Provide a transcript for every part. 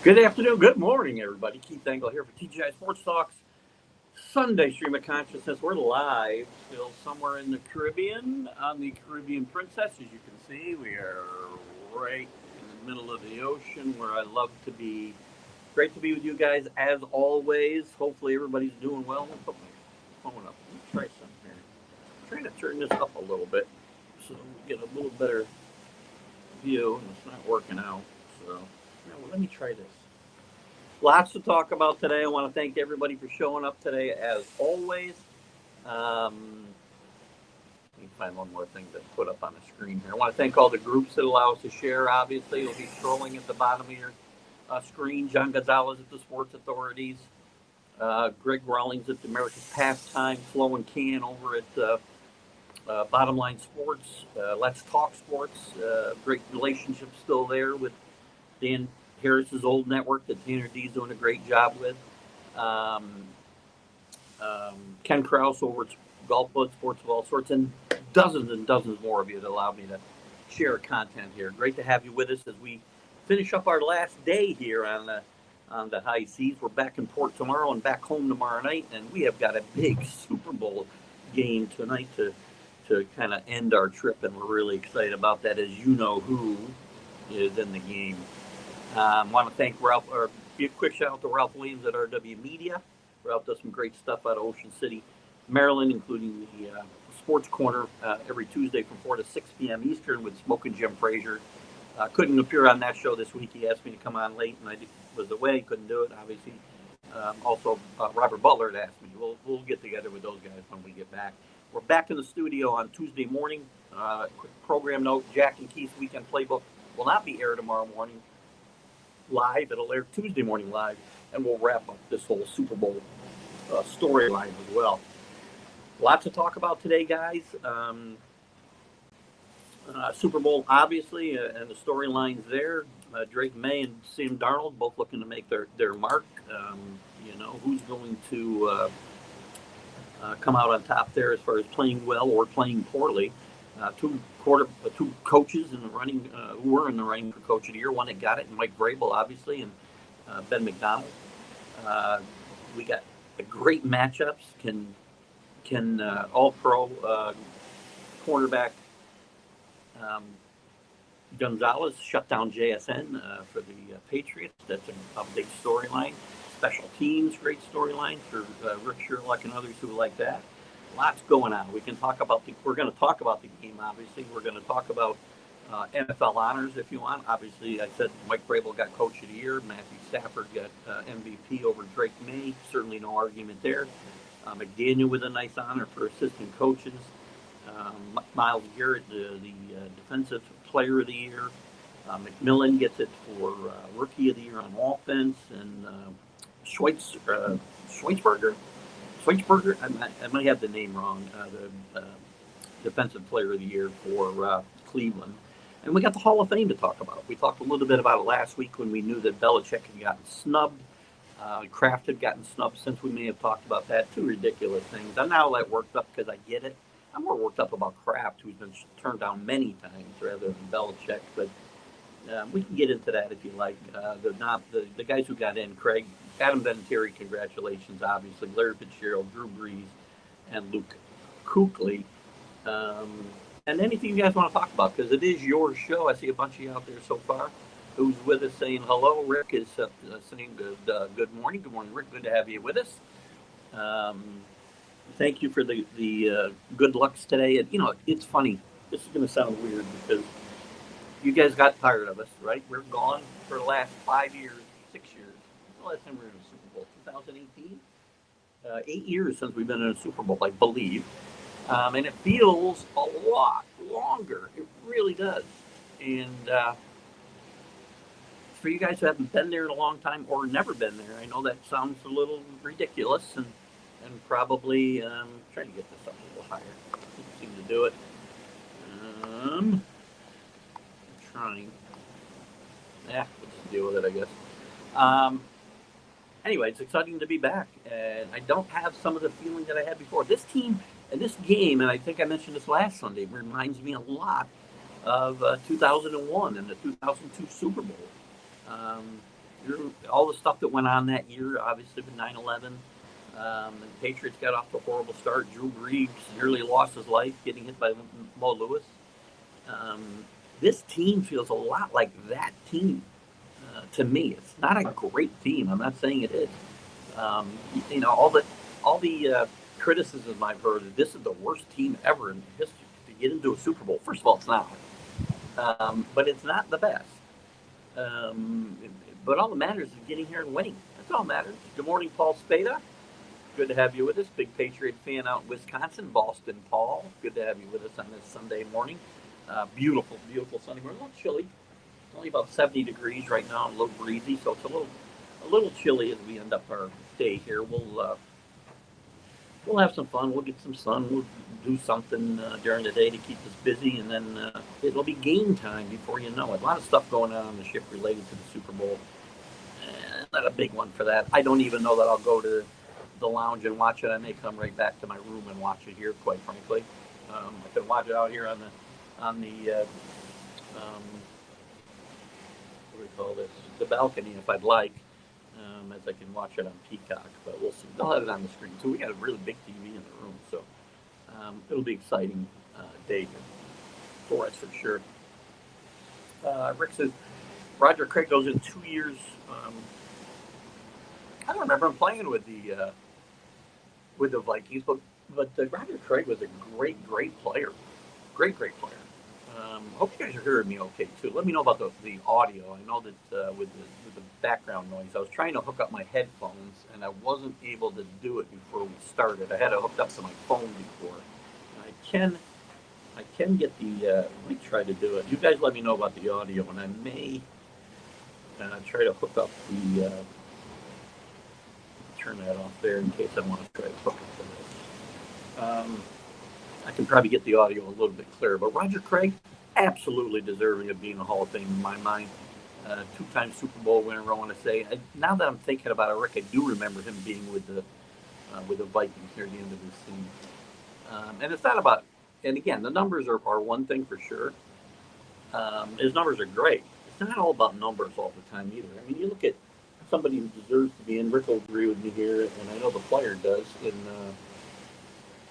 Good afternoon, good morning, everybody. Keith Engle here for TGI Sports Talks Sunday Stream of Consciousness. We're live still somewhere in the Caribbean, on the Caribbean Princess. As you can see, we are right in the middle of the ocean where I love to be. Great to be with you guys as always. Hopefully everybody's doing well. I'll put my phone up. Let me try something here. I'm trying to turn this up a little bit so we get a little better view, and it's not working out. So let me try this. Lots to talk about today. I want to thank everybody for showing up today, as always. Let me find one more thing to put up on the screen here. I want to thank all the groups that allow us to share. Obviously, you'll be scrolling at the bottom of your screen. John Gonzalez at the Sports Authorities. Greg Rawlings at the America's Pastime. Flo and Can over at Bottom Line Sports. Let's Talk Sports. Great relationship still there with Dan Harris's old network that Tanner D's doing a great job with. Ken Krause over at Golf Blood Sports of all sorts, and dozens more of you that allow me to share content here. Great to have you with us as we finish up our last day here on the high seas. We're back in port tomorrow and back home tomorrow night, and we have got a big Super Bowl game tonight to kind of end our trip, and we're really excited about that, as you know who is in the game. Want to thank Ralph, or be a quick shout out to Ralph Williams at RW Media. Ralph does some great stuff out of Ocean City, Maryland, including the Sports Corner every Tuesday from 4 to 6 p.m. Eastern with Smokin' Jim Frazier. Couldn't appear on that show this week. He asked me to come on late, and I was away, couldn't do it, obviously. Also, Robert Butler had asked me. We'll get together with those guys when we get back. We're back in the studio on Tuesday morning. Quick program note, Jack and Keith's Weekend Playbook will not be aired tomorrow morning live. It'll air Tuesday morning live, and we'll wrap up this whole Super Bowl storyline as well. Lots to talk about today, guys. Super Bowl, obviously, and the storylines there. Drake May and Sam Darnold both looking to make their mark. Who's going to come out on top there as far as playing well or playing poorly. Two coaches in the running who were in the running for Coach of the Year. One that got it, Mike Vrabel, obviously, and Ben McDonald. We got great matchups. Can All-Pro cornerback Gonzalez shut down JSN for the Patriots? That's a big storyline. Special teams, great storyline for Rick Sherlock and others who like that. Lots going on. We're going to talk about the game, obviously. We're going to talk about NFL honors, if you want. Obviously, I said Mike Vrabel got Coach of the Year. Matthew Stafford got MVP over Drake May. Certainly no argument there. McDaniel with a nice honor for assistant coaches. Myles Garrett, the Defensive Player of the Year. McMillan gets it for Rookie of the Year on offense. And Schweitsberger, I might have the name wrong, the Defensive Player of the Year for Cleveland. And we got the Hall of Fame to talk about. We talked a little bit about it last week when we knew that Belichick had gotten snubbed. Kraft had gotten snubbed, since we may have talked about that. Two ridiculous things. I'm now that worked up because I get it. I'm more worked up about Kraft, who's been turned down many times rather than Belichick. But we can get into that if you like. The guys who got in, Craig, Adam Vinatieri, congratulations, obviously. Larry Fitzgerald, Drew Brees, and Luke Kuechly. And anything you guys want to talk about, because it is your show. I see a bunch of you out there so far. Who's with us saying hello? Rick is saying good morning. Good morning, Rick. Good to have you with us. Thank you for the good lucks today. And, it's funny. This is going to sound weird because you guys got tired of us, right? We're gone for the last 5 years, 6 years. The last time we were in a Super Bowl, 2018? 8 years since we've been in a Super Bowl, I believe. And it feels a lot longer. It really does. And for you guys who haven't been there in a long time or never been there, I know that sounds a little ridiculous and probably trying to get this up a little higher. Can't seem to do it. I'm trying. Yeah, let's deal with it, I guess. Anyway, it's exciting to be back, and I don't have some of the feeling that I had before. This team and this game, and I think I mentioned this last Sunday, reminds me a lot of 2001 and the 2002 Super Bowl. All the stuff that went on that year, obviously with 9/11. The Patriots got off to a horrible start. Drew Brees nearly lost his life getting hit by Mo Lewis. This team feels a lot like that team to me. It's not a great team. I'm not saying it is. All the criticism I've heard that this is the worst team ever in history to get into a Super Bowl. First of all, it's not. But it's not the best. But all that matters is getting here and winning. That's all that matters. Good morning, Paul Spada. Good to have you with us. Big Patriot fan out in Wisconsin, Boston, Paul. Good to have you with us on this Sunday morning. Beautiful, beautiful Sunday morning. A little chilly. It's only about 70 degrees right now, and a little breezy, so it's a little chilly as we end up our day here. We'll have some fun. We'll get some sun. We'll do something during the day to keep us busy, and then it'll be game time before you know it. A lot of stuff going on the ship related to the Super Bowl. Not a big one for that. I don't even know that I'll go to the lounge and watch it. I may come right back to my room and watch it here, quite frankly. I could watch it out here on the what do we call this? The balcony, if I'd like, as I can watch it on Peacock. But we'll see. They'll have it on the screen too. We got a really big TV in the room, so it'll be an exciting day for us for sure. Rick says Roger Craig goes in 2 years. I don't remember him playing with the Vikings, but Roger Craig was a great player. Great player. Hope you guys are hearing me okay too. Let me know about the audio. I know that with the background noise, I was trying to hook up my headphones and I wasn't able to do it before we started. I had it hooked up to my phone before. I can get the. Let me try to do it. You guys let me know about the audio, and I may try to hook up the. Turn that off there in case I want to try to hook it to this. I can probably get the audio a little bit clearer. But Roger Craig, absolutely deserving of being a Hall of Fame in my mind. Two-time Super Bowl winner, I want to say. Now that I'm thinking about it, Rick, I do remember him being with the Vikings near the end of his season. And it's not about, and again, the numbers are one thing for sure. His numbers are great. It's not all about numbers all the time either. I mean, you look at somebody who deserves to be in. Rick will agree with me here, and I know the player does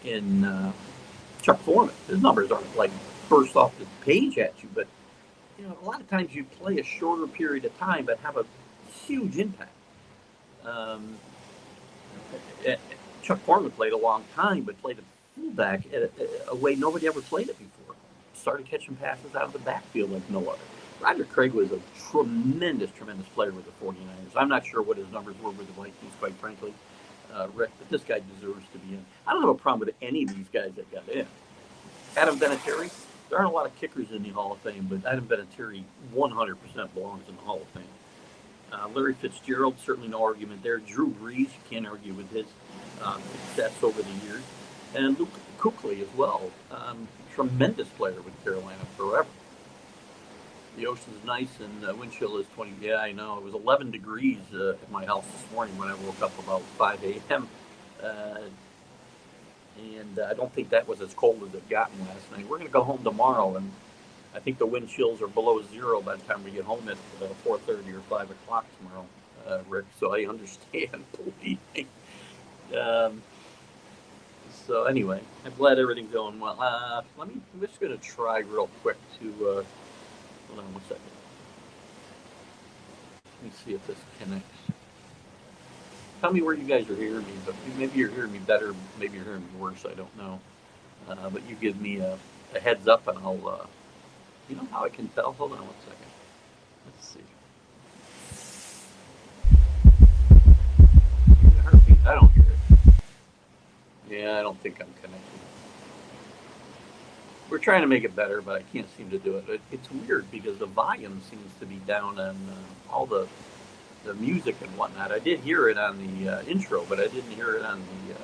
in Chuck Foreman. His numbers aren't like burst off the page at you, but a lot of times you play a shorter period of time but have a huge impact. Chuck Foreman played a long time, but played a fullback a way nobody ever played it before. Started catching passes out of the backfield like no other. Roger Craig was a tremendous player with the 49ers. I'm not sure what his numbers were with the Vikings, quite frankly, Rick, but this guy deserves to be in. I don't have a problem with any of these guys that got in. Adam Vinatieri, there aren't a lot of kickers in the Hall of Fame, but Adam Vinatieri 100% belongs in the Hall of Fame. Larry Fitzgerald, certainly no argument there. Drew Brees, you can't argue with his success over the years. And Luke Kuechly as well. Tremendous player with Carolina forever. The ocean's nice and the wind chill is 20. Yeah, I know. It was 11 degrees at my house this morning when I woke up about 5 a.m. and I don't think that was as cold as it gotten last night. We're going to go home tomorrow, and I think the wind chills are below zero by the time we get home at 4:30 or 5 o'clock tomorrow, Rick. So I understand, believe me. Um, so anyway, I'm glad everything's going well. I'm just going to try real quick to, hold on 1 second. Let me see if this connects. Tell me where you guys are hearing me, but maybe you're hearing me better, maybe you're hearing me worse, I don't know. But you give me a heads up and I'll, you know how I can tell? Hold on 1 second. Let's see. Heartbeat. I don't hear it. Yeah, I don't think I'm connected. We're trying to make it better, but I can't seem to do it. It's weird because the volume seems to be down on all the music and whatnot. I did hear it on the intro, but I didn't hear it on the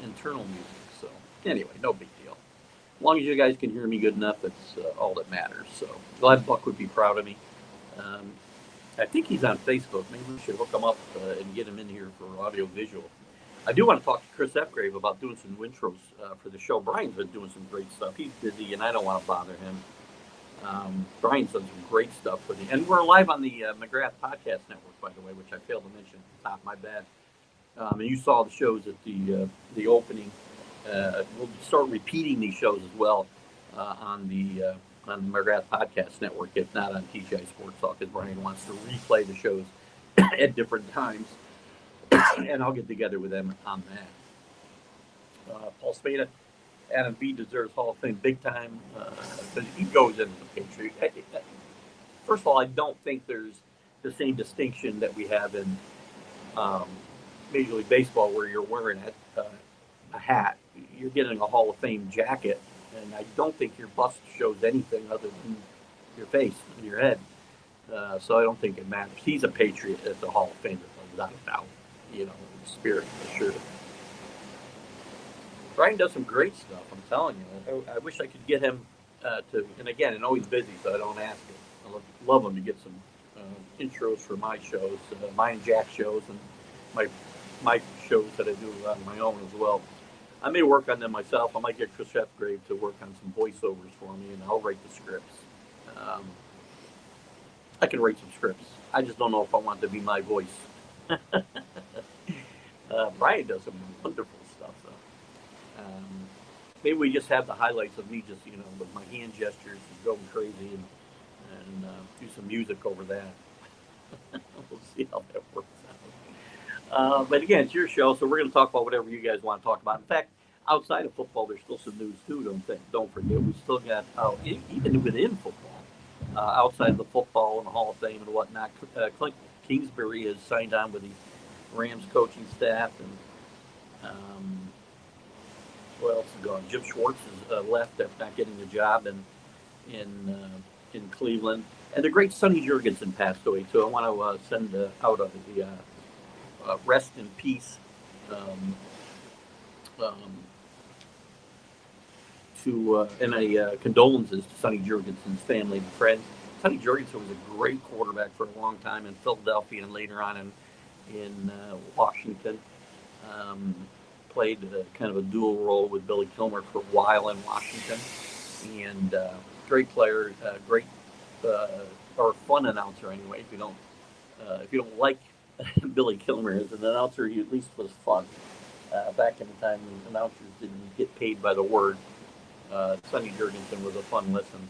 internal music. So anyway, no big deal. As long as you guys can hear me good enough, that's all that matters. So glad Buck would be proud of me. Um, I think he's on Facebook. Maybe we should hook him up and get him in here for audio visual. I do want to talk to Chris Epgrave about doing some intros for the show. Brian's been doing some great stuff. He's busy, and I don't want to bother him. Brian's done some great stuff for the, and we're live on the McGrath Podcast Network, by the way, which I failed to mention at the top. My bad. And you saw the shows at the opening. We'll start repeating these shows as well on the McGrath Podcast Network, if not on TGI Sports Talk, because Brian wants to replay the shows at different times, and I'll get together with them on that. Paul Spada. Adam B deserves Hall of Fame big time because he goes into the Patriot. First of all, I don't think there's the same distinction that we have in Major League Baseball where you're wearing a hat. You're getting a Hall of Fame jacket, and I don't think your bust shows anything other than your face and your head. So I don't think it matters. He's a Patriot as a Hall of Famer, without a doubt. You know, spirit for sure. Brian does some great stuff, I'm telling you. I wish I could get him to, and again, and always busy, so I don't ask him. I love him to get some intros for my shows, my and Jack's shows, and my shows that I do on my own as well. I may work on them myself. I might get Chris Epgrave to work on some voiceovers for me, and I'll write the scripts. I can write some scripts. I just don't know if I want to be my voice. Brian does some wonderful stuff, though. Maybe we just have the highlights of me just, with my hand gestures and going crazy and do some music over that. We'll see how that works out. But again, it's your show, so we're going to talk about whatever you guys want to talk about. In fact, outside of football, there's still some news too. Don't forget, we still got even within football, outside of the football and the Hall of Fame and whatnot. Clint Kingsbury has signed on with the Rams coaching staff, and what else is going on? Jim Schwartz is left after not getting the job in Cleveland, and the great Sonny Jurgensen passed away too. I want to send out the rest in peace and a condolences to Sonny Jurgensen's family and friends. Sonny Jurgensen was a great quarterback for a long time in Philadelphia and later on in Washington. Played kind of a dual role with Billy Kilmer for a while in Washington, and great player, great or fun announcer anyway. If you don't like Billy Kilmer as an announcer, he at least was fun. Back in the time when announcers didn't get paid by the word, Sonny Jurgensen was a fun listen.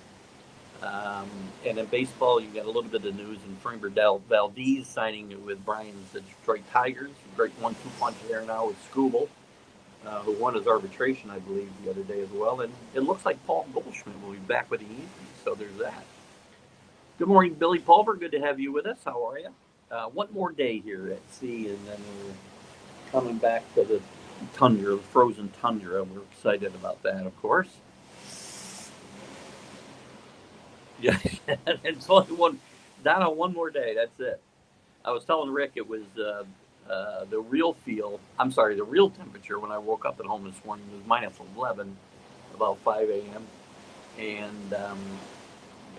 And in baseball, you got a little bit of news in Framber Valdez signing with Brian's Detroit Tigers. Great 1-2 punch there now with Scooble, who won his arbitration, I believe, the other day as well. And it looks like Paul Goldschmidt will be back with the Yankees, so there's that. Good morning, Billy Pulver. Good to have you with us. How are you? One more day here at sea, and then we're coming back to the tundra, the frozen tundra. We're excited about that, of course. Yeah, it's only down on one more day. That's it. I was telling Rick it was the real temperature when I woke up at home this morning was minus 11, about 5 a.m. And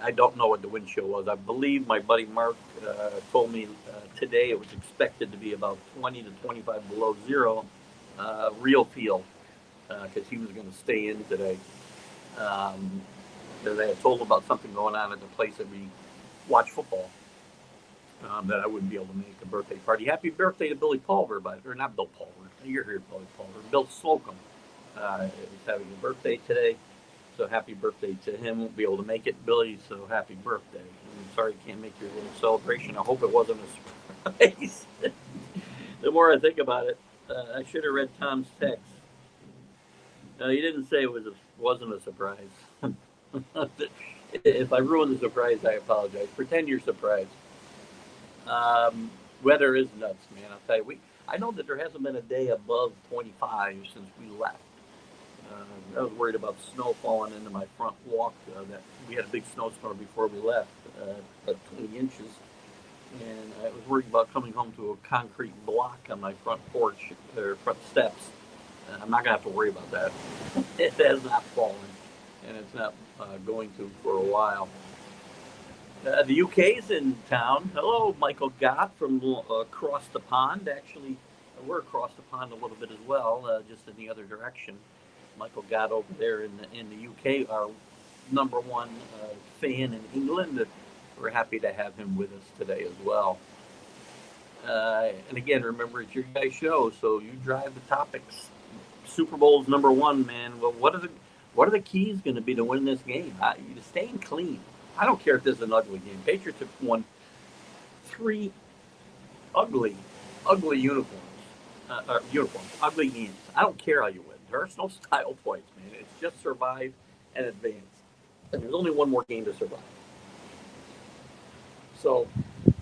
I don't know what the wind chill was. I believe my buddy Mark told me today it was expected to be about 20 to 25 below zero, real feel. because he was going to stay in today. Um, because I had told him about something going on at the place that we watch football. That I wouldn't be able to make a birthday party. Happy birthday to Billy Pulver, or not Bill Pulver. You're here, Billy Pulver. Bill Slocum is having a birthday today. So happy birthday to him. Won't be able to make it, Billy. So happy birthday. I'm sorry you can't make your little celebration. I hope it wasn't a surprise. The more I think about it, I should have read Tom's text. No, he didn't say wasn't a surprise. If I ruined the surprise, I apologize. Pretend you're surprised. Weather is nuts, man. I'll tell you. I know that there hasn't been a day above 25 since we left. I was worried about snow falling into my front walk. That we had a big snowstorm before we left, about 20 inches, and I was worried about coming home to a concrete block on my front porch or front steps. I'm not gonna have to worry about that. It has not fallen, and it's not going to for a while. The UK's in town. Hello, Michael Gott from across the pond. Actually, we're across the pond a little bit as well, just in the other direction. Michael Gott over there in the UK, our number one fan in England. We're happy to have him with us today as well. And again, remember it's your guys' show, so you drive the topics. Super Bowl's number one, man. Well, what are the keys going to be to win this game? Staying clean. I don't care if this is an ugly game. Patriots have won 3 ugly uniforms, ugly games. I don't care how you win. There's no style points, man. It's just survive and advance. And there's only one more game to survive. So,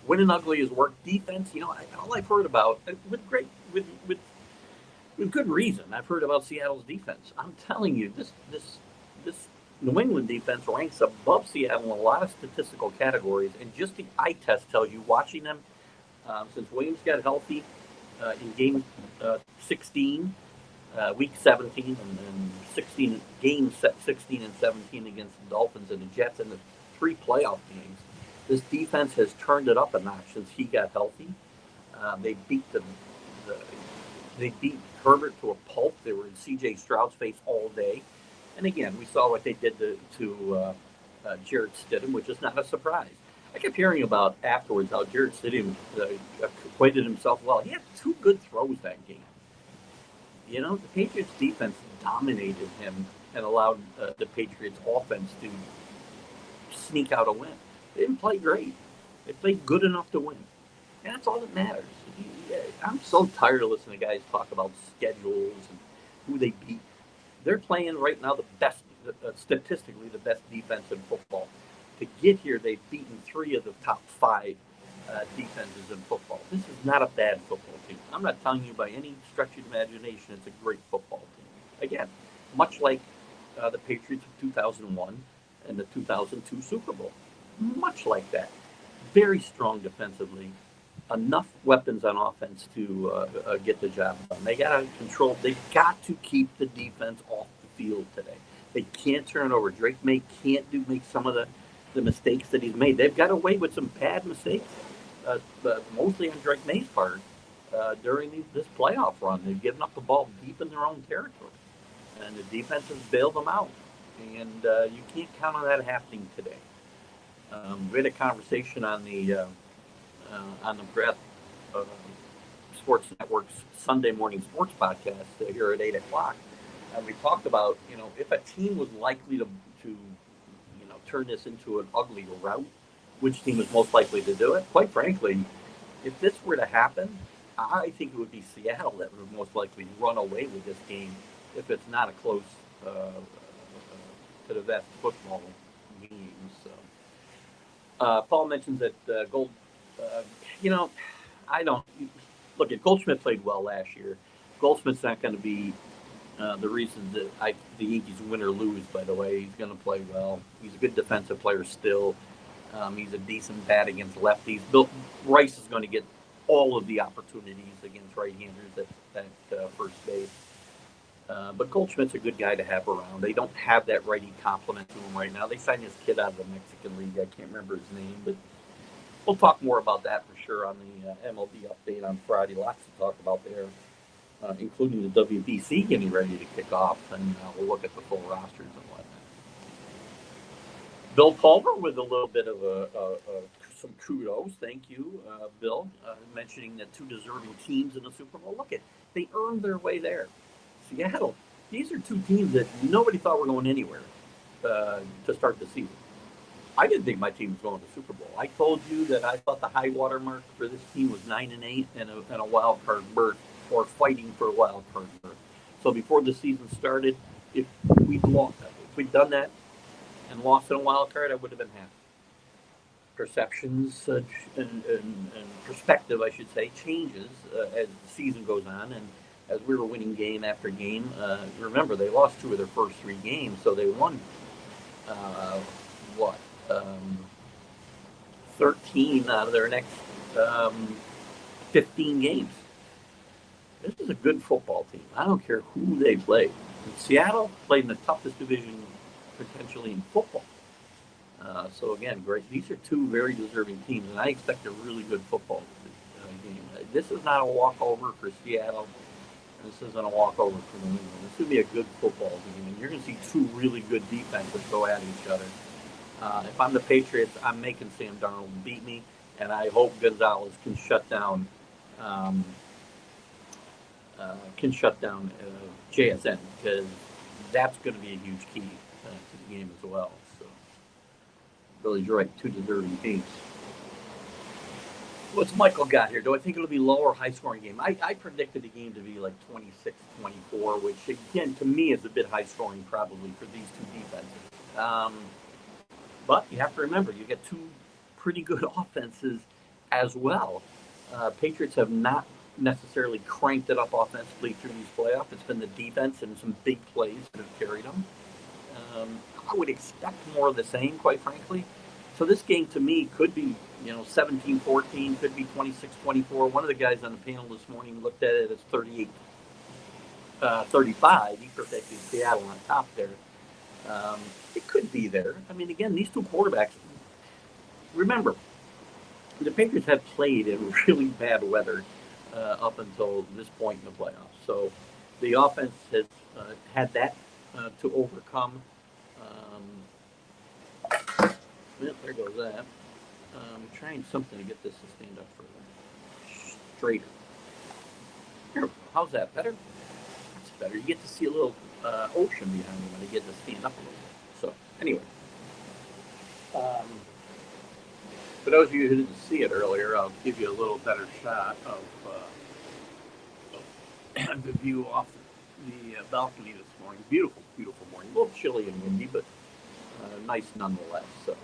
winning ugly is work. Defense, all I've heard about with good reason. I've heard about Seattle's defense. I'm telling you, this New England defense ranks above Seattle in a lot of statistical categories, and just the eye test tells you, watching them since Williams got healthy in game 16, week 17, and then 16 games 16 and 17 against the Dolphins and the Jets in the 3 playoff games. This defense has turned it up a notch since he got healthy. They beat they beat Herbert to a pulp. They were in C.J. Stroud's face all day. And again, we saw what they did to Jarrett Stidham, which is not a surprise. I kept hearing about afterwards how Jarrett Stidham acquitted himself well. He had 2 good throws that game. The Patriots defense dominated him and allowed the Patriots offense to sneak out a win. They didn't play great. They played good enough to win. And that's all that matters. I'm so tired of listening to guys talk about schedules and who they beat. They're playing right now statistically the best defense in football. To get here, they've beaten 3 of the top 5 defenses in football. This is not a bad football team. I'm not telling you by any stretch of imagination it's a great football team. Again, much like the Patriots of 2001 and the 2002 Super Bowl. Much like that. Very strong defensively. Enough weapons on offense to get the job done. They got to control. They've got to keep the defense off the field today. They can't turn over. Drake May can't make some of the mistakes that he's made. They've got away with some bad mistakes, mostly on Drake May's part during this playoff run. They've given up the ball deep in their own territory, and the defense has bailed them out. And you can't count on that happening today. We had a conversation on the Breath Sports Network's Sunday morning sports podcast here at 8 o'clock. And we talked about, if a team was likely to turn this into an ugly rout, which team is most likely to do it? Quite frankly, if this were to happen, I think it would be Seattle that would most likely run away with this game if it's not a close to the best football game. So, Paul mentions that Gold. I don't look at Goldschmidt played well last year. Goldschmidt's not going to be the reason that the Yankees win or lose. By the way, he's going to play well. He's a good defensive player still. He's a decent bat against lefties. Rice is going to get all of the opportunities against right-handers at first base. But Goldschmidt's a good guy to have around. They don't have that righty complement to him right now. They signed this kid out of the Mexican League. I can't remember his name, but we'll talk more about that for sure on the MLB update on Friday. Lots to talk about there. including the WBC getting ready to kick off, and we'll look at the full rosters and whatnot. Bill Palmer with a little bit of some kudos. Thank you, Bill, mentioning the two deserving teams in the Super Bowl. Look at they earned their way there. Seattle. These are two teams that nobody thought were going anywhere to start the season. I didn't think my team was going to the Super Bowl. I told you that I thought the high water mark for this team was 9-8 and a wild card berth, or fighting for a wild card berth. So before the season started, if we'd done that and lost in a wild card, I would have been happy. Perceptions and perspective, I should say, changes as the season goes on, and as we were winning game after game. Remember, they lost 2 of their first 3 games, so they won what? 13 out of their next 15 games. This is a good football team. I don't care who they play. Seattle played in the toughest division potentially in football. So again, great. These are 2 very deserving teams, and I expect a really good football game. This is not a walkover for Seattle. This isn't a walkover for New England. This would be a good football game, and you're going to see 2 really good defenses go at each other. If I'm the Patriots, I'm making Sam Darnold beat me, and I hope Gonzalez can shut down JSN, because that's going to be a huge key to the game as well. So, Billy's right, 2 deserving teams. What's Michael got here? Do I think it'll be low or high scoring game? I predicted the game to be like 26-24, which again to me is a bit high scoring probably for these 2 defenses. But you have to remember, you get 2 pretty good offenses as well. Patriots have not necessarily cranked it up offensively through these playoffs. It's been the defense and some big plays that have carried them. I would expect more of the same, quite frankly. So this game to me could be, 17-14, could be 26-24. One of the guys on the panel this morning looked at it as 38-35. He predicted Seattle on top there. It could be there. I mean, again, these 2 quarterbacks, remember, the Patriots have played in really bad weather up until this point in the playoffs. So the offense has had that to overcome. There goes that. I'm trying something to get this to stand up further. Straighter. Here we go. How's that? Better? That's better. You get to see a little ocean behind you when you get to stand up a little bit. So, anyway. For those of you who didn't see it earlier, I'll give you a little better shot of the view off the balcony this morning. Beautiful, beautiful morning. A little chilly and windy, but nice nonetheless. So,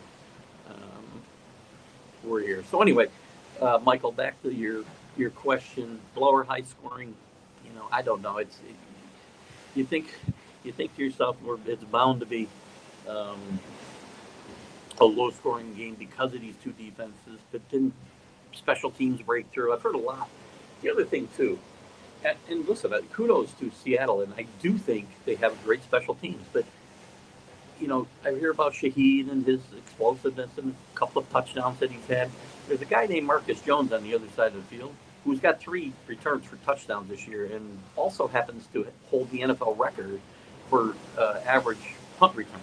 we're here. So anyway, Michael, back to your question, low or high scoring. I don't know. You think to yourself, it's bound to be a low scoring game because of these 2 defenses, but then special teams break through. I've heard a lot. The other thing too, and listen, kudos to Seattle, and I do think they have great special teams, but I hear about Shaheed and his explosiveness and a couple of touchdowns that he's had. There's a guy named Marcus Jones on the other side of the field who's got 3 returns for touchdowns this year, and also happens to hold the NFL record for average punt return,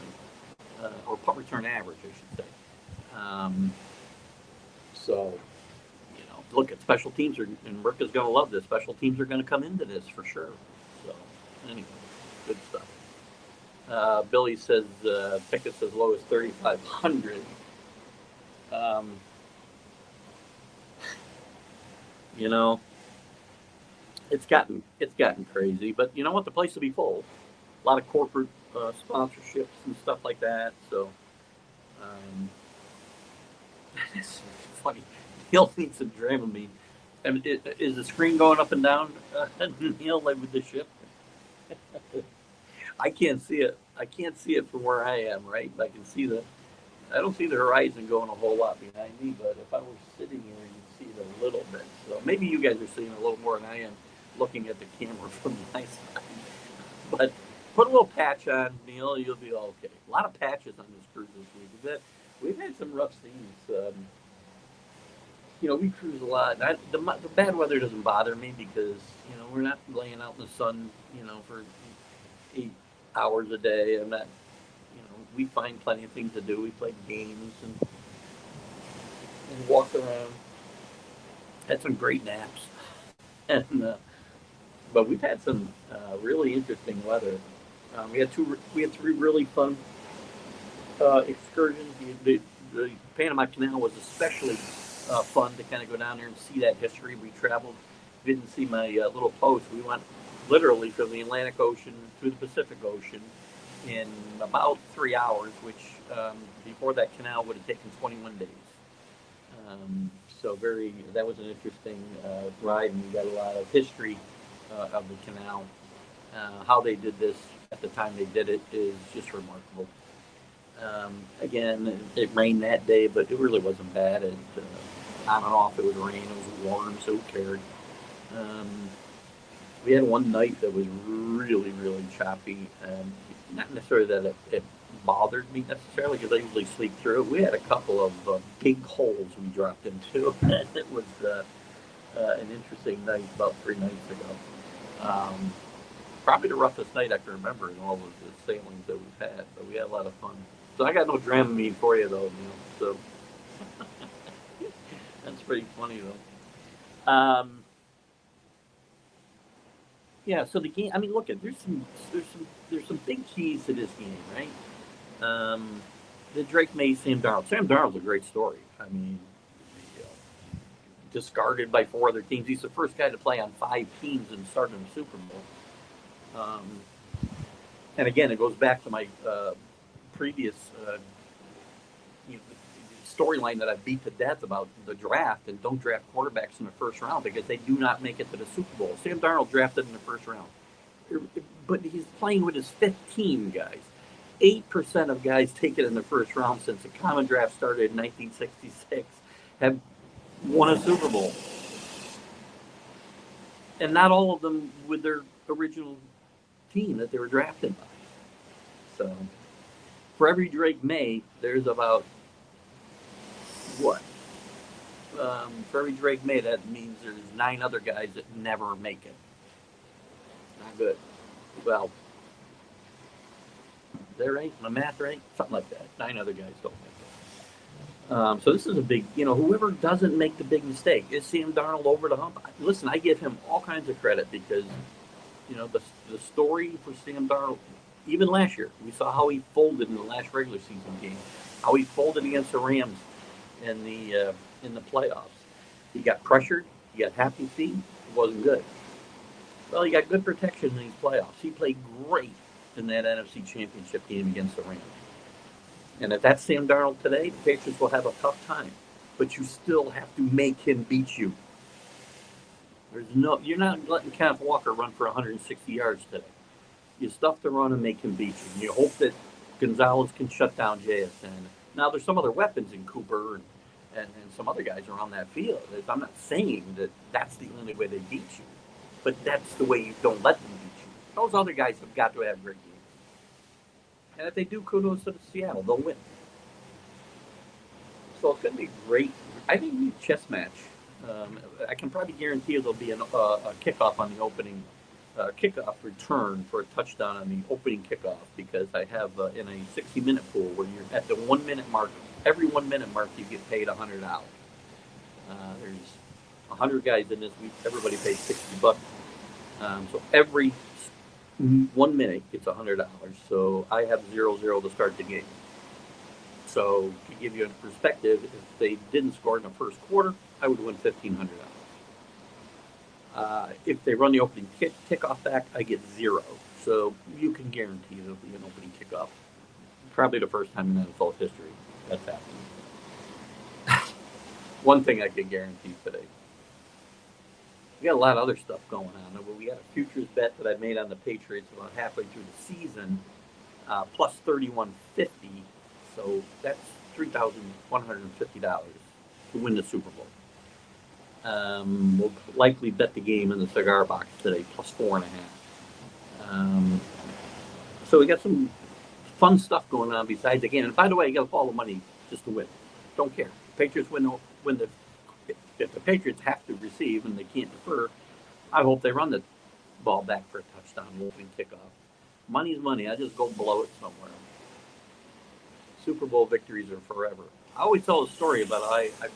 or punt return average, I should say. So, look at special teams, and Rick is going to love this. Special teams are going to come into this for sure. So, anyway, good stuff. Billy says tickets as low as 3,500. It's gotten crazy, but you know what? The place will be full. A lot of corporate sponsorships and stuff like that. So it's funny. Neil thinks of Dramamine. Is the screen going up and down, Neil, like with the ship? I can't see it. I can't see it from where I am, right? I don't see the horizon going a whole lot behind me, but if I were sitting here, you'd see it a little bit. So maybe you guys are seeing a little more than I am looking at the camera from my side. But put a little patch on, Neil, you'll be okay. A lot of patches on this cruise this week. We've had some rough scenes. we cruise a lot. The bad weather doesn't bother me because we're not laying out in the sun, for 8 hours a day. I'm not. We find plenty of things to do. We play games and walk around. Had some great naps, and but we've had some really interesting weather. We had three really fun excursions. The Panama Canal was especially fun to kind of go down there and see that history. We traveled, didn't see my little post. We went literally from the Atlantic Ocean to the Pacific Ocean in about 3 hours, which before that canal would have taken 21 days. So that was an interesting ride, and we got a lot of history of the canal. How they did this at the time they did it is just remarkable. Again, it rained that day, but it really wasn't bad. On and off, it would rain. It was warm, so who cared? Um, we had one night that was really, really choppy. Not necessarily that it bothered me necessarily because I usually sleep through it. We had a couple of big holes we dropped into. It was an interesting night about 3 nights ago. Probably the roughest night I can remember in all of the sailings that we've had, but we had a lot of fun. So I got no Dramamine for you though, so that's pretty funny though. Yeah, so the game. I mean, look at there's some big keys to this game, right? Um, the Drake May Sam Darnold. Sam Darnold's a great story. I mean, discarded by four other teams. He's the first guy to play on five teams and start in the Super Bowl. Um, and again, it goes back to my previous you know, storyline that I beat to death about the draft and don't draft quarterbacks in the first round because they do not make it to the Super Bowl. Sam Darnold drafted in the first round, but he's playing with his fifth team, guys. 8% of guys taken in the first round since the common draft started in 1966 have won a Super Bowl, and not all of them with their original team that they were drafted by. So, for every Drake May, there's about what? For every Drake May, that means there's nine other guys that never make it. Not good. Well, is that right? My math right? Something like that. Nine other guys don't make it. So this is a big, whoever doesn't make the big mistake is Sam Darnold over the hump. Listen, I give him all kinds of credit because, the story for Sam Darnold, even last year, we saw how he folded in the last regular season game, how he folded against the Rams in the playoffs. He got pressured. He got happy feet. It wasn't good. Well, he got good protection in these playoffs. He played great in that NFC Championship game against the Rams. And if that's Sam Darnold today, the Patriots will have a tough time. But you still have to make him beat you. You're not letting Kenneth Walker run for 160 yards today. You stuff the run and make him beat you. And you hope that Gonzalez can shut down JSN. Now there's some other weapons in Cooper and some other guys around that field. I'm not saying that that's the only way they beat you, but that's the way you don't let them beat you. Those other guys have got to have great games. And if they do, kudos to Seattle. They'll win. So it's going to be great. I think it'll be a chess match. I can probably guarantee there'll be a kickoff on the opening kickoff return for a touchdown on the opening kickoff because I have in a 60-minute pool where you're at the 1 minute mark. Every 1 minute mark, you get paid $100. There's 100 guys in this week. Everybody pays $60. So every 1 minute gets $100. So I have 0-0 to start the game. So to give you a perspective, if they didn't score in the first quarter, I would win $1,500. If they run the opening kickoff back, I get 0. So you can guarantee there'll be an opening kickoff. Probably the first time in NFL history that's happened. One thing I can guarantee today. We got a lot of other stuff going on. We got a futures bet that I made on the Patriots about halfway through the season, plus 31.50. So that's $3,150 to win the Super Bowl. We'll likely bet the game in the cigar box today, plus 4.5. So we got some fun stuff going on besides the game. And by the way, you got to follow money just to win. Don't care. Patriots win the if the Patriots have to receive and they can't defer, I hope they run the ball back for a touchdown, moving kickoff. Money's money. I just go blow it somewhere. Super Bowl victories are forever. I always tell a story about I was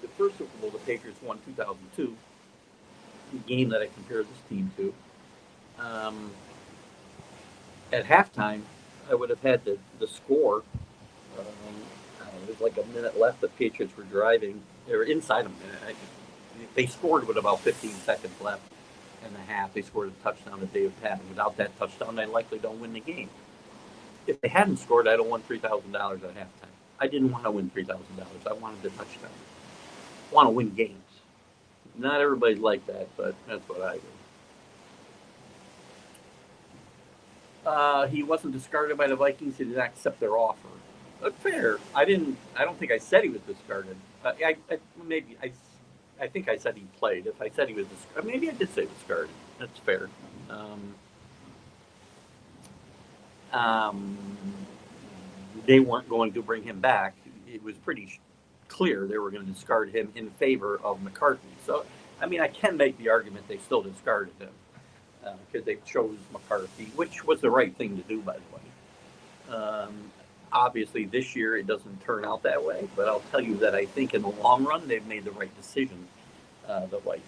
the first Super Bowl the Patriots won 2002, the game that I compared this team to. Um, at halftime, I would have had the score. There was like a minute left. The Patriots were driving. They were inside a minute. They scored with about 15 seconds left in the half. They scored a touchdown that David Patton. Without that touchdown, they likely don't win the game. If they hadn't scored, I'd have won $3,000 at halftime. I didn't want to win $3,000. I wanted the touchdown. I want to win games. Not everybody's like that, but that's what I do. He wasn't discarded by the Vikings. He did not accept their offer. But fair. I don't think I said he was discarded. I think I said he played. If I said he was discarded, maybe I did say discarded. That's fair. They weren't going to bring him back. It was pretty clear they were going to discard him in favor of McCarthy. So, I mean, I can make the argument they still discarded him because they chose McCarthy, which was the right thing to do, by the way. Obviously, this year it doesn't turn out that way, but I'll tell you that I think in the long run they've made the right decision, the Vikings.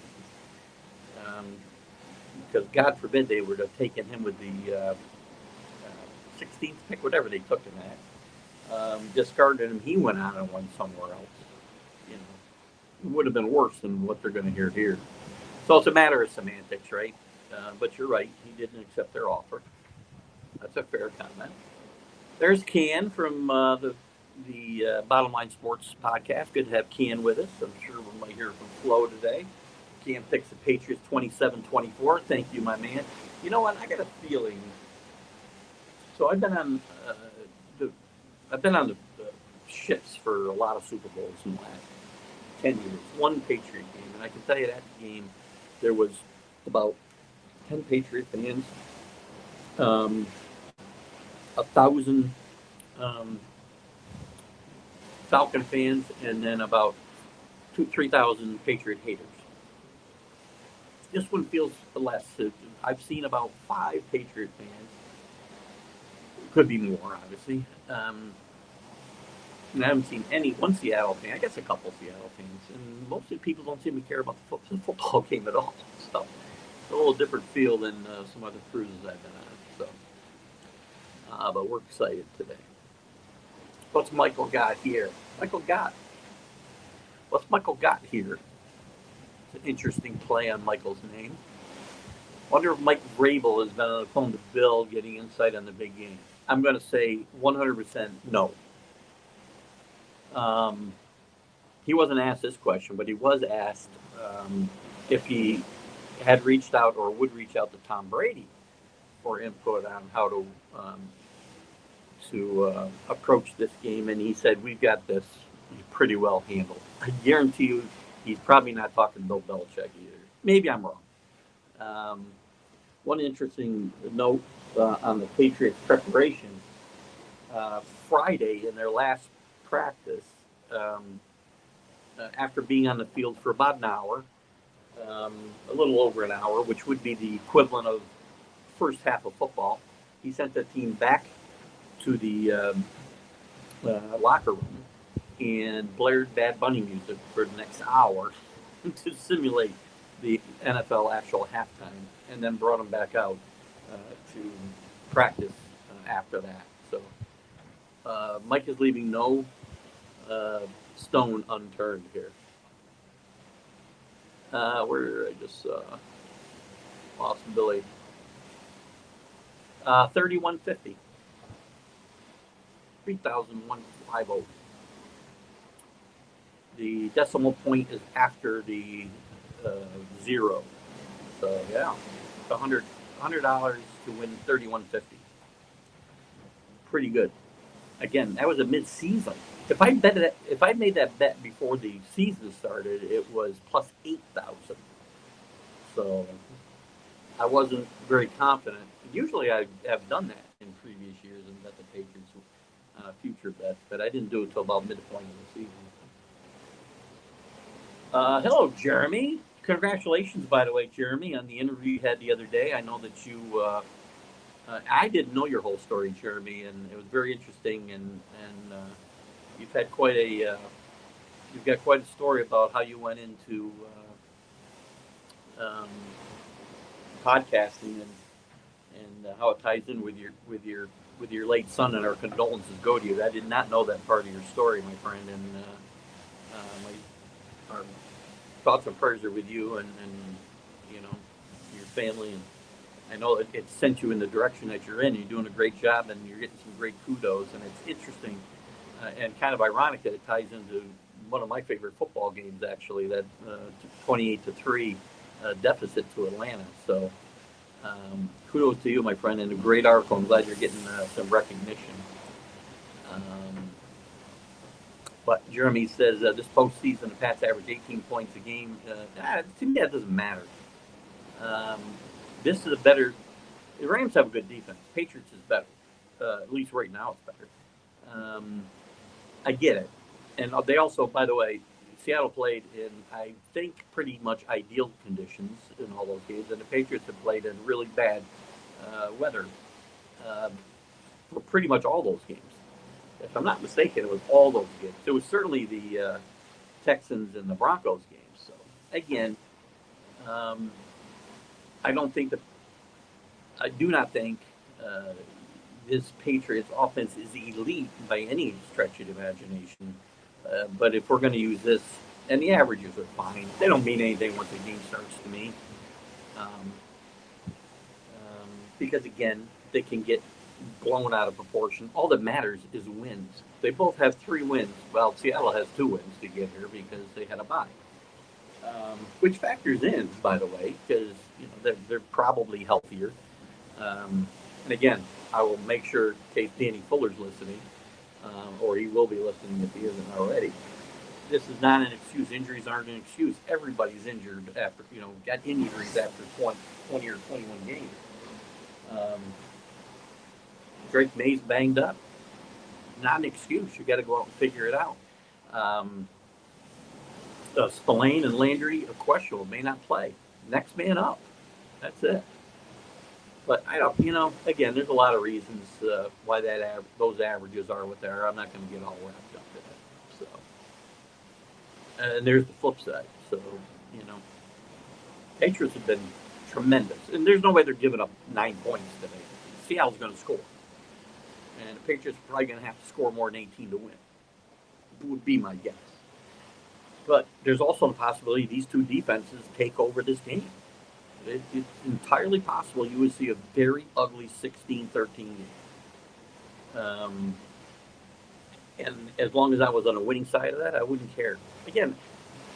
Because God forbid they would have taken him with the 16th pick, whatever they took him at, discarded him. He went on and went somewhere else. You know, it would have been worse than what they're going to hear here. So it's a matter of semantics, right? But you're right. He didn't accept their offer. That's a fair comment. There's Ken from the Bottom Line Sports podcast. Good to have Ken with us. I'm sure we might hear from Flo today. Ken picks the Patriots 27-24. Thank you, my man. You know what? I got a feeling. So I've been on the ships for a lot of Super Bowls in the last 10 years. One Patriot game, and I can tell you that game there was about 10 Patriot fans. 1,000 Falcon fans, and then about 3,000 Patriot haters. This one feels less. I've seen about 5 Patriot fans. Could be more, obviously. And I haven't seen one Seattle fan. I guess a couple Seattle fans. And most of the people don't seem to care about the football game at all. So it's a little different feel than some other cruises I've been on. So. But we're excited today. What's Michael got here? What's Michael got here? It's an interesting play on Michael's name. Wonder if Mike Vrabel has been on the phone to Bill getting insight on the big game. I'm going to say 100% no. He wasn't asked this question, but he was asked if he had reached out or would reach out to Tom Brady for input on how to approach this game, and he said, we've got this pretty well handled. I guarantee you he's probably not talking to Bill Belichick either. Maybe I'm wrong. One interesting note on the Patriots preparation, Friday in their last practice, after being on the field for about an hour, a little over an hour, which would be the equivalent of first half of football, he sent the team back to the locker room and blared Bad Bunny music for the next hour to simulate the NFL actual halftime, and then brought them back out to practice after that. So Mike is leaving no stone unturned here. Where I just lost Billy. 3150. 3,150. The decimal point is after the 0. So yeah, $100 to win 3,150. Pretty good. Again, that was a mid-season. If I made that bet before the season started, it was plus 8,000. So I wasn't very confident. Usually I have done that in previous years and bet the Patriots on a future bet, but I didn't do it until about midpoint of the season. Hello, Jeremy. Congratulations, by the way, Jeremy, on the interview you had the other day. I know that I didn't know your whole story, Jeremy, and it was very interesting. And you've had you've got quite a story about how you went into um, podcasting and how it ties in with your late son. And our condolences go to you. I did not know that part of your story, my friend, and our thoughts and prayers are with you and you know your family. And I know it sent you in the direction that you're in. You're doing a great job, and you're getting some great kudos. And it's interesting and kind of ironic that it ties into one of my favorite football games, actually, that 28-3 deficit to Atlanta. So kudos to you, my friend, and a great article. I'm glad you're getting some recognition. Um, but Jeremy says this postseason, the Pats average 18 points a game. To me, that doesn't matter. Um, this is a better. The Rams have a good defense. Patriots is better. At least right now, it's better. I get it, and they also, by the way, Seattle played in I think pretty much ideal conditions in all those games, and the Patriots have played in really bad weather uh, for pretty much all those games. If I'm not mistaken, it was all those games. It was certainly the Texans and the Broncos games. So again, um, I don't think that I do not think this Patriots offense is elite by any stretch of the imagination. But if we're going to use this, and the averages are fine, they don't mean anything once the game starts to me. Um, because again, they can get blown out of proportion. All that matters is wins. They both have 3 wins. Well, Seattle has 2 wins to get here because they had a bye, which factors in, by the way, because they're probably healthier. And again, I will make sure in case Danny Fuller's listening, or he will be listening if he isn't already. This is not an excuse. Injuries aren't an excuse. Everybody's injured after, got injuries after 20 or 21 games. Um, Drake May's banged up. Not an excuse. You got to go out and figure it out. Um, Spillane and Landry are questionable, may not play. Next man up. That's it. But I don't, again, there's a lot of reasons why those averages are what they are. I'm not going to get all wrapped up in it. So, and there's the flip side. So, you know, Patriots have been tremendous, and there's no way they're giving up 9 points today. Seattle's going to score, and the Patriots are probably going to have to score more than 18 to win. Would be my guess. But there's also the possibility these two defenses take over this game. It's entirely possible you would see a very ugly 16-13 game. And as long as I was on the winning side of that, I wouldn't care. Again,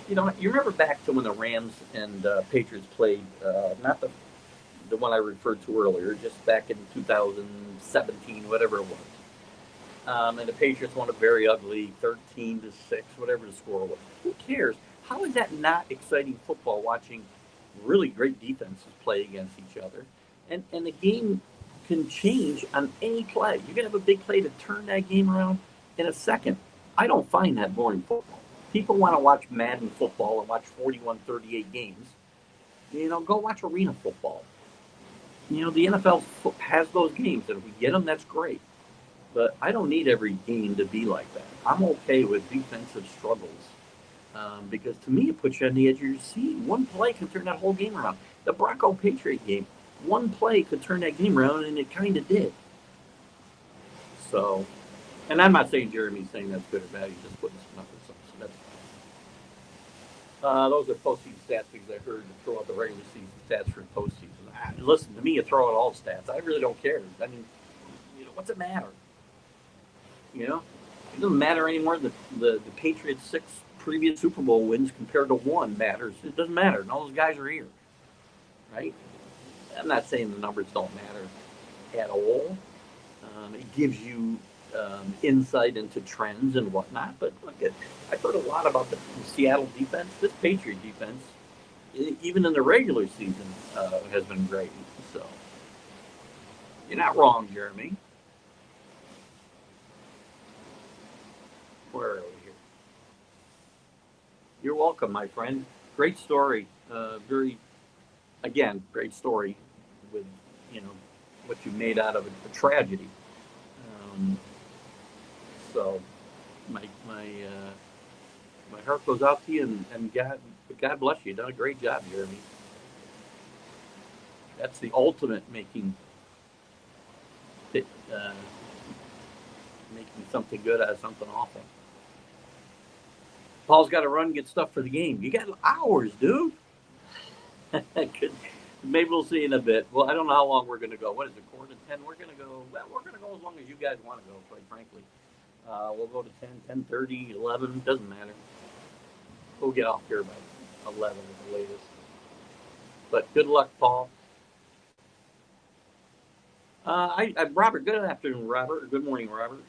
you remember back to when the Rams and Patriots played, not the one I referred to earlier, just back in 2017, whatever it was. And the Patriots won a very ugly 13-6, whatever the score was. Who cares? How is that not exciting football, watching really great defenses play against each other? And the game can change on any play. You can have a big play to turn that game around in a second. I don't find that boring football. People want to watch Madden football and watch 41-38 games. Go watch arena football. The NFL has those games, and if we get them, that's great. But I don't need every game to be like that. I'm okay with defensive struggles because to me, it puts you on the edge of your seat. One play can turn that whole game around. The Bronco-Patriot game, one play could turn that game around, and it kind of did. So, and I'm not saying Jeremy's saying that's good or bad. He's just putting some numbers up. So that's those are postseason stats because I heard to throw out the regular season stats for postseason. Listen, to me, you throw out all stats. I really don't care. I mean, what's it matter? It doesn't matter anymore. The Patriots' 6 previous Super Bowl wins compared to 1 matters. It doesn't matter. And all those guys are here, right? I'm not saying the numbers don't matter at all. It gives you insight into trends and whatnot. But look, I've heard a lot about the Seattle defense. This Patriot defense, even in the regular season, has been great. So you're not wrong, Jeremy. Where are we here? You're welcome, my friend. Great story. Great story with, you know, what you made out of a tragedy. Um, so my heart goes out to you, and God bless you. You've done a great job, Jeremy. That's the ultimate it, uh, making something good out of something awful. Paul's got to run, get stuff for the game. You got hours, dude. Good. Maybe we'll see in a bit. Well, I don't know how long we're going to go. What is it, quarter to 10? We're going to go. Well, we're going to go as long as you guys want to go. Quite frankly, we'll go to 10, 10:30, 11. Doesn't matter. We'll get off here by 11 at the latest. But good luck, Paul. I'm Robert. Good afternoon, Robert. Good morning, Robert.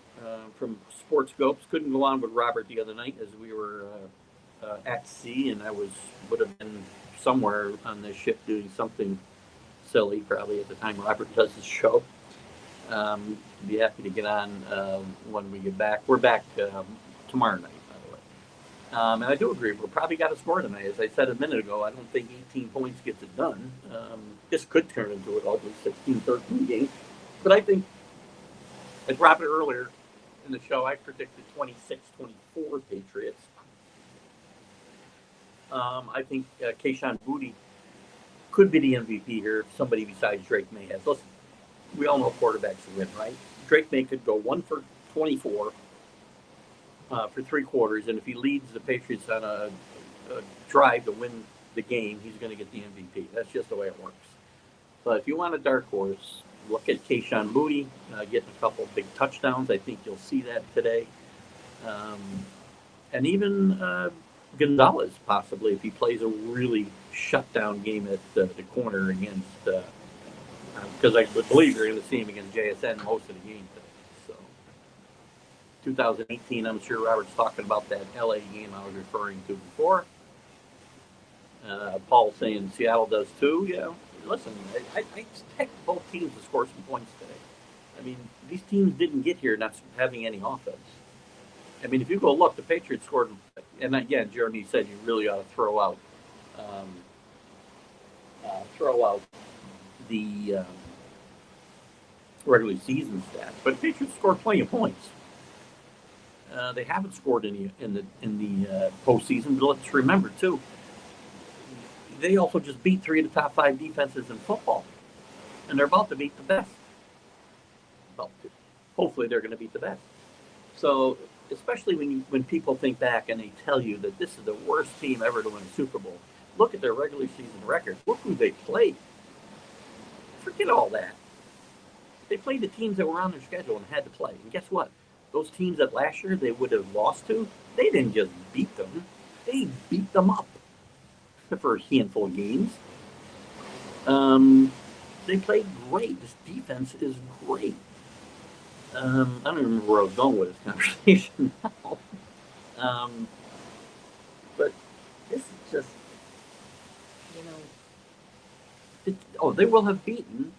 From Sports Scopes. Couldn't go on with Robert the other night as we were at sea, and I would have been somewhere on this ship doing something silly, probably at the time Robert does his show. Be happy to get on when we get back. We're back tomorrow night, by the way. And I do agree. We'll probably got to score tonight. As I said a minute ago, I don't think 18 points gets it done. This could turn into an ugly 16-13 game. But I think, I dropped it earlier in the show, I predicted 26-24 Patriots. I think Kayshon Boutte could be the MVP here if somebody besides Drake May has. Listen, we all know quarterbacks win, right? Drake May could go 1 for 24 for 3 quarters, and if he leads the Patriots on a drive to win the game, he's going to get the MVP. That's just the way it works. But if you want a dark horse, look at Kayshon Boutte getting a couple of big touchdowns. I think you'll see that today. And even Gonzalez, possibly, if he plays a really shutdown game at the corner against, because I believe you're going to see him against JSN most of the game today. So 2018, I'm sure Robert's talking about that LA game I was referring to before. Paul saying Seattle does too. Yeah, listen, I expect both teams to score some points today. I mean, these teams didn't get here not having any offense. I mean, if you go look, the Patriots scored, and again, Jeremy said you really ought to throw out the regular season stats, but the Patriots scored plenty of points. They haven't scored any in the postseason, but let's remember too, they also just beat 3 of the top 5 defenses in football, and they're about to beat the best. Well, hopefully they're going to beat the best. So, especially when people think back and they tell you that this is the worst team ever to win a Super Bowl, look at their regular season record. Look who they played. Forget all that. They played the teams that were on their schedule and had to play. And guess what? Those teams that last year they would have lost to, they didn't just beat them. They beat them up for a handful of games. They played great. This defense is great. I don't remember where I was going with this conversation now. But this is just, they will have beaten,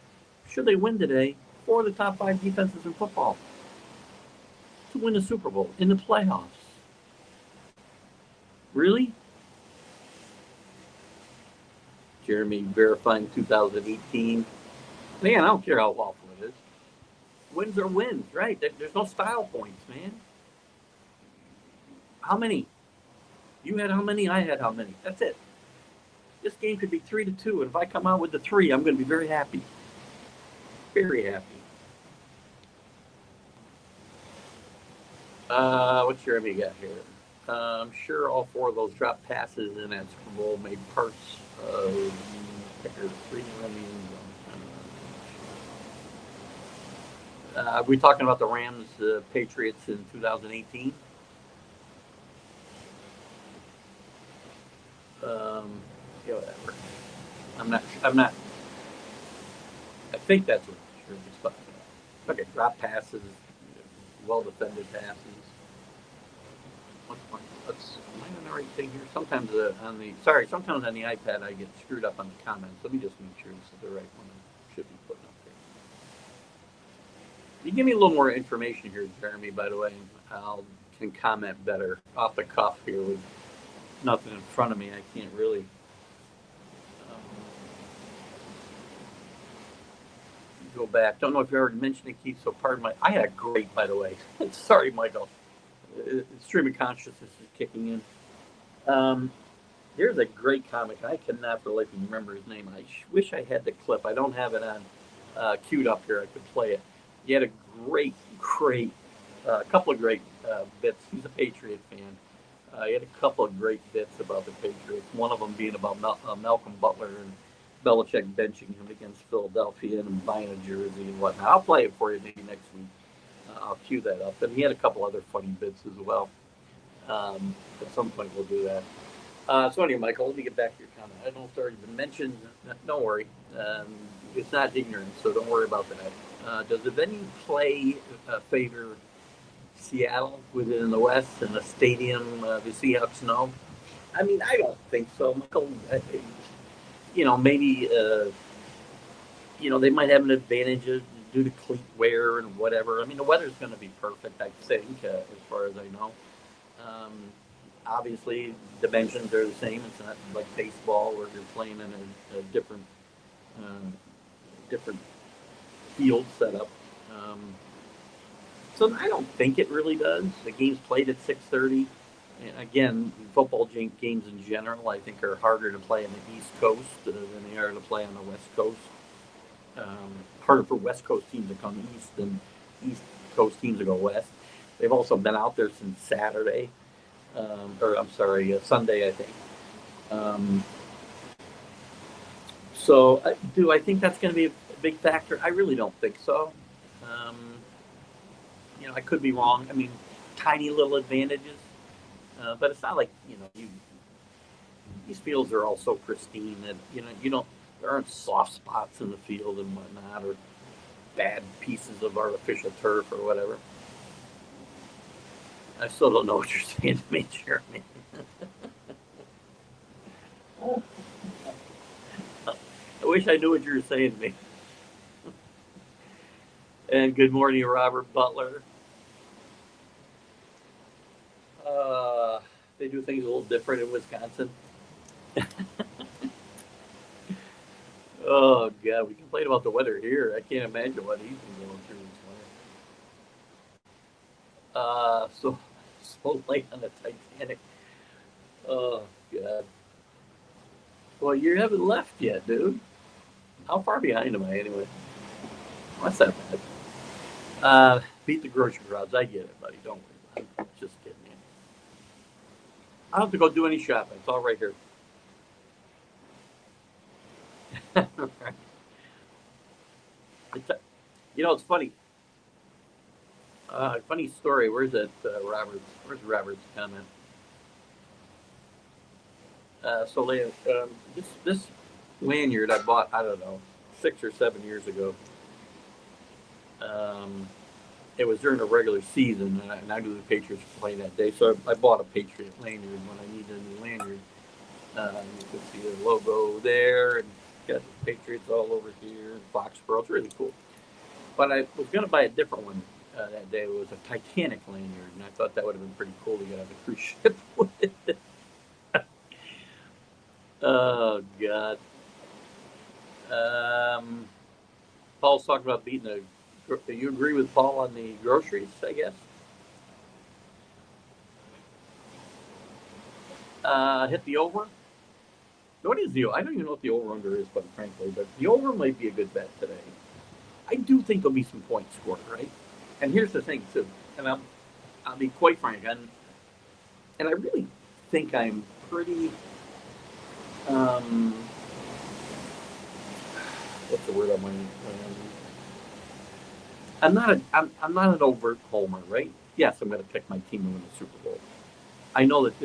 should they win today, 4 of the top 5 defenses in football to win the Super Bowl in the playoffs. Really? Jeremy verifying 2018. Man, I don't care how awful it is. Wins are wins, right? There's no style points, man. How many? You had how many? I had how many? That's it. This game could be 3-2, and if I come out with the 3, I'm going to be very happy. Very happy. What's Jeremy got here? I'm sure all 4 of those drop passes in that Super Bowl made parts of Pickers 3 running. Are we talking about the Rams, Patriots in 2018? Yeah, whatever. I'm not. I think that's what you're talking about. Okay, drop passes, well defended passes. Am I on the right thing here? Sometimes sometimes on the iPad I get screwed up on the comments. Let me just make sure this is the right one I should be putting up here. You give me a little more information here, Jeremy, by the way. I can comment better off the cuff here with nothing in front of me. I can't really um, go back. Don't know if you already mentioned it, Keith. So pardon my. I had a great, by the way. Sorry, Michael. Stream of consciousness is kicking in. Here's a great comic. I cannot for the life of me remember his name. I wish I had the clip. I don't have it on queued up here. I could play it. He had a great, couple of great bits. He's a Patriot fan. He had a couple of great bits about the Patriots. One of them being about Malcolm Butler and Belichick benching him against Philadelphia and buying a jersey and whatnot. I'll play it for you maybe next week. I'll cue that up. And he had a couple other funny bits as well. At some point, we'll do that. So anyway, Michael, let me get back to your comment. I don't know if it's already been mentioned. Don't worry. It's not ignorant, so don't worry about that. Does the venue play favor Seattle within the West and the stadium the Seahawks know? I mean, I don't think so, Michael. Maybe they might have an advantage due to cleat wear and whatever. I mean, the weather's going to be perfect, I think, as far as I know. Um, Obviously, dimensions are the same. It's not like baseball where you're playing in a different different field setup. So I don't think it really does. The game's played at 6:30. Again, football games in general, I think, are harder to play on the East Coast than they are to play on the West Coast. Harder for West Coast teams to come east than East Coast teams to go west. They've also been out there since Saturday, or I'm sorry, Sunday, I think. Um, so, do I think that's going to be a big factor? I really don't think so. Um, I could be wrong. I mean, tiny little advantages, but it's not like these fields are all so pristine that you don't there aren't soft spots in the field and whatnot, or bad pieces of artificial turf or whatever. I still don't know what you're saying to me, Jeremy. I wish I knew what you were saying to me. And good morning, Robert Butler. They do things a little different in Wisconsin. Oh God, we complain about the weather here. I can't imagine what he's been going through this winter. So late on the Titanic. Oh God. Well, you haven't left yet, dude. How far behind am I anyway? What's that bad? Beat the grocery crowds. I get it, buddy. Don't worry about it. Just kidding, man. I don't have to go do any shopping. It's all right here. It's, it's funny. Funny story. Where's that, Roberts? Where's Robert's comment? So, this lanyard I bought, I don't know, 6 or 7 years ago. It was during a regular season, and I knew the Patriots were playing that day, so I bought a Patriot lanyard when I needed a new lanyard. You can see the logo there, and got the Patriots all over here, Foxborough. It's really cool. But I was going to buy a different one that day. It was a Titanic lanyard, and I thought that would have been pretty cool to get on the cruise ship with it. Oh, God. Paul's talking about beating the. Do you agree with Paul on the groceries, I guess? Hit the over. What is the? I don't even know what the over/under is, quite frankly. But the over might be a good bet today. I do think there'll be some points scored, right? And here's the thing, too. And I'll be quite frank. And I really think I'm pretty. What's the word I'm going? I'm not an overt homer, right? Yes, I'm going to pick my team to win the Super Bowl. I know that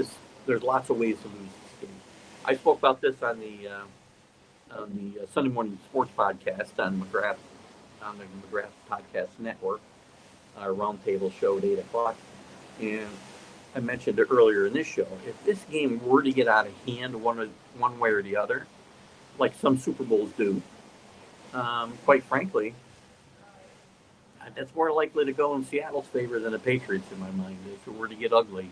there's lots of ways to lose this game. I spoke about this on the Sunday morning sports podcast on the McGrath Podcast Network, our roundtable show at 8:00, and I mentioned it earlier in this show. If this game were to get out of hand one way or the other, like some Super Bowls do, quite frankly, that's more likely to go in Seattle's favor than the Patriots in my mind. If it were to get ugly,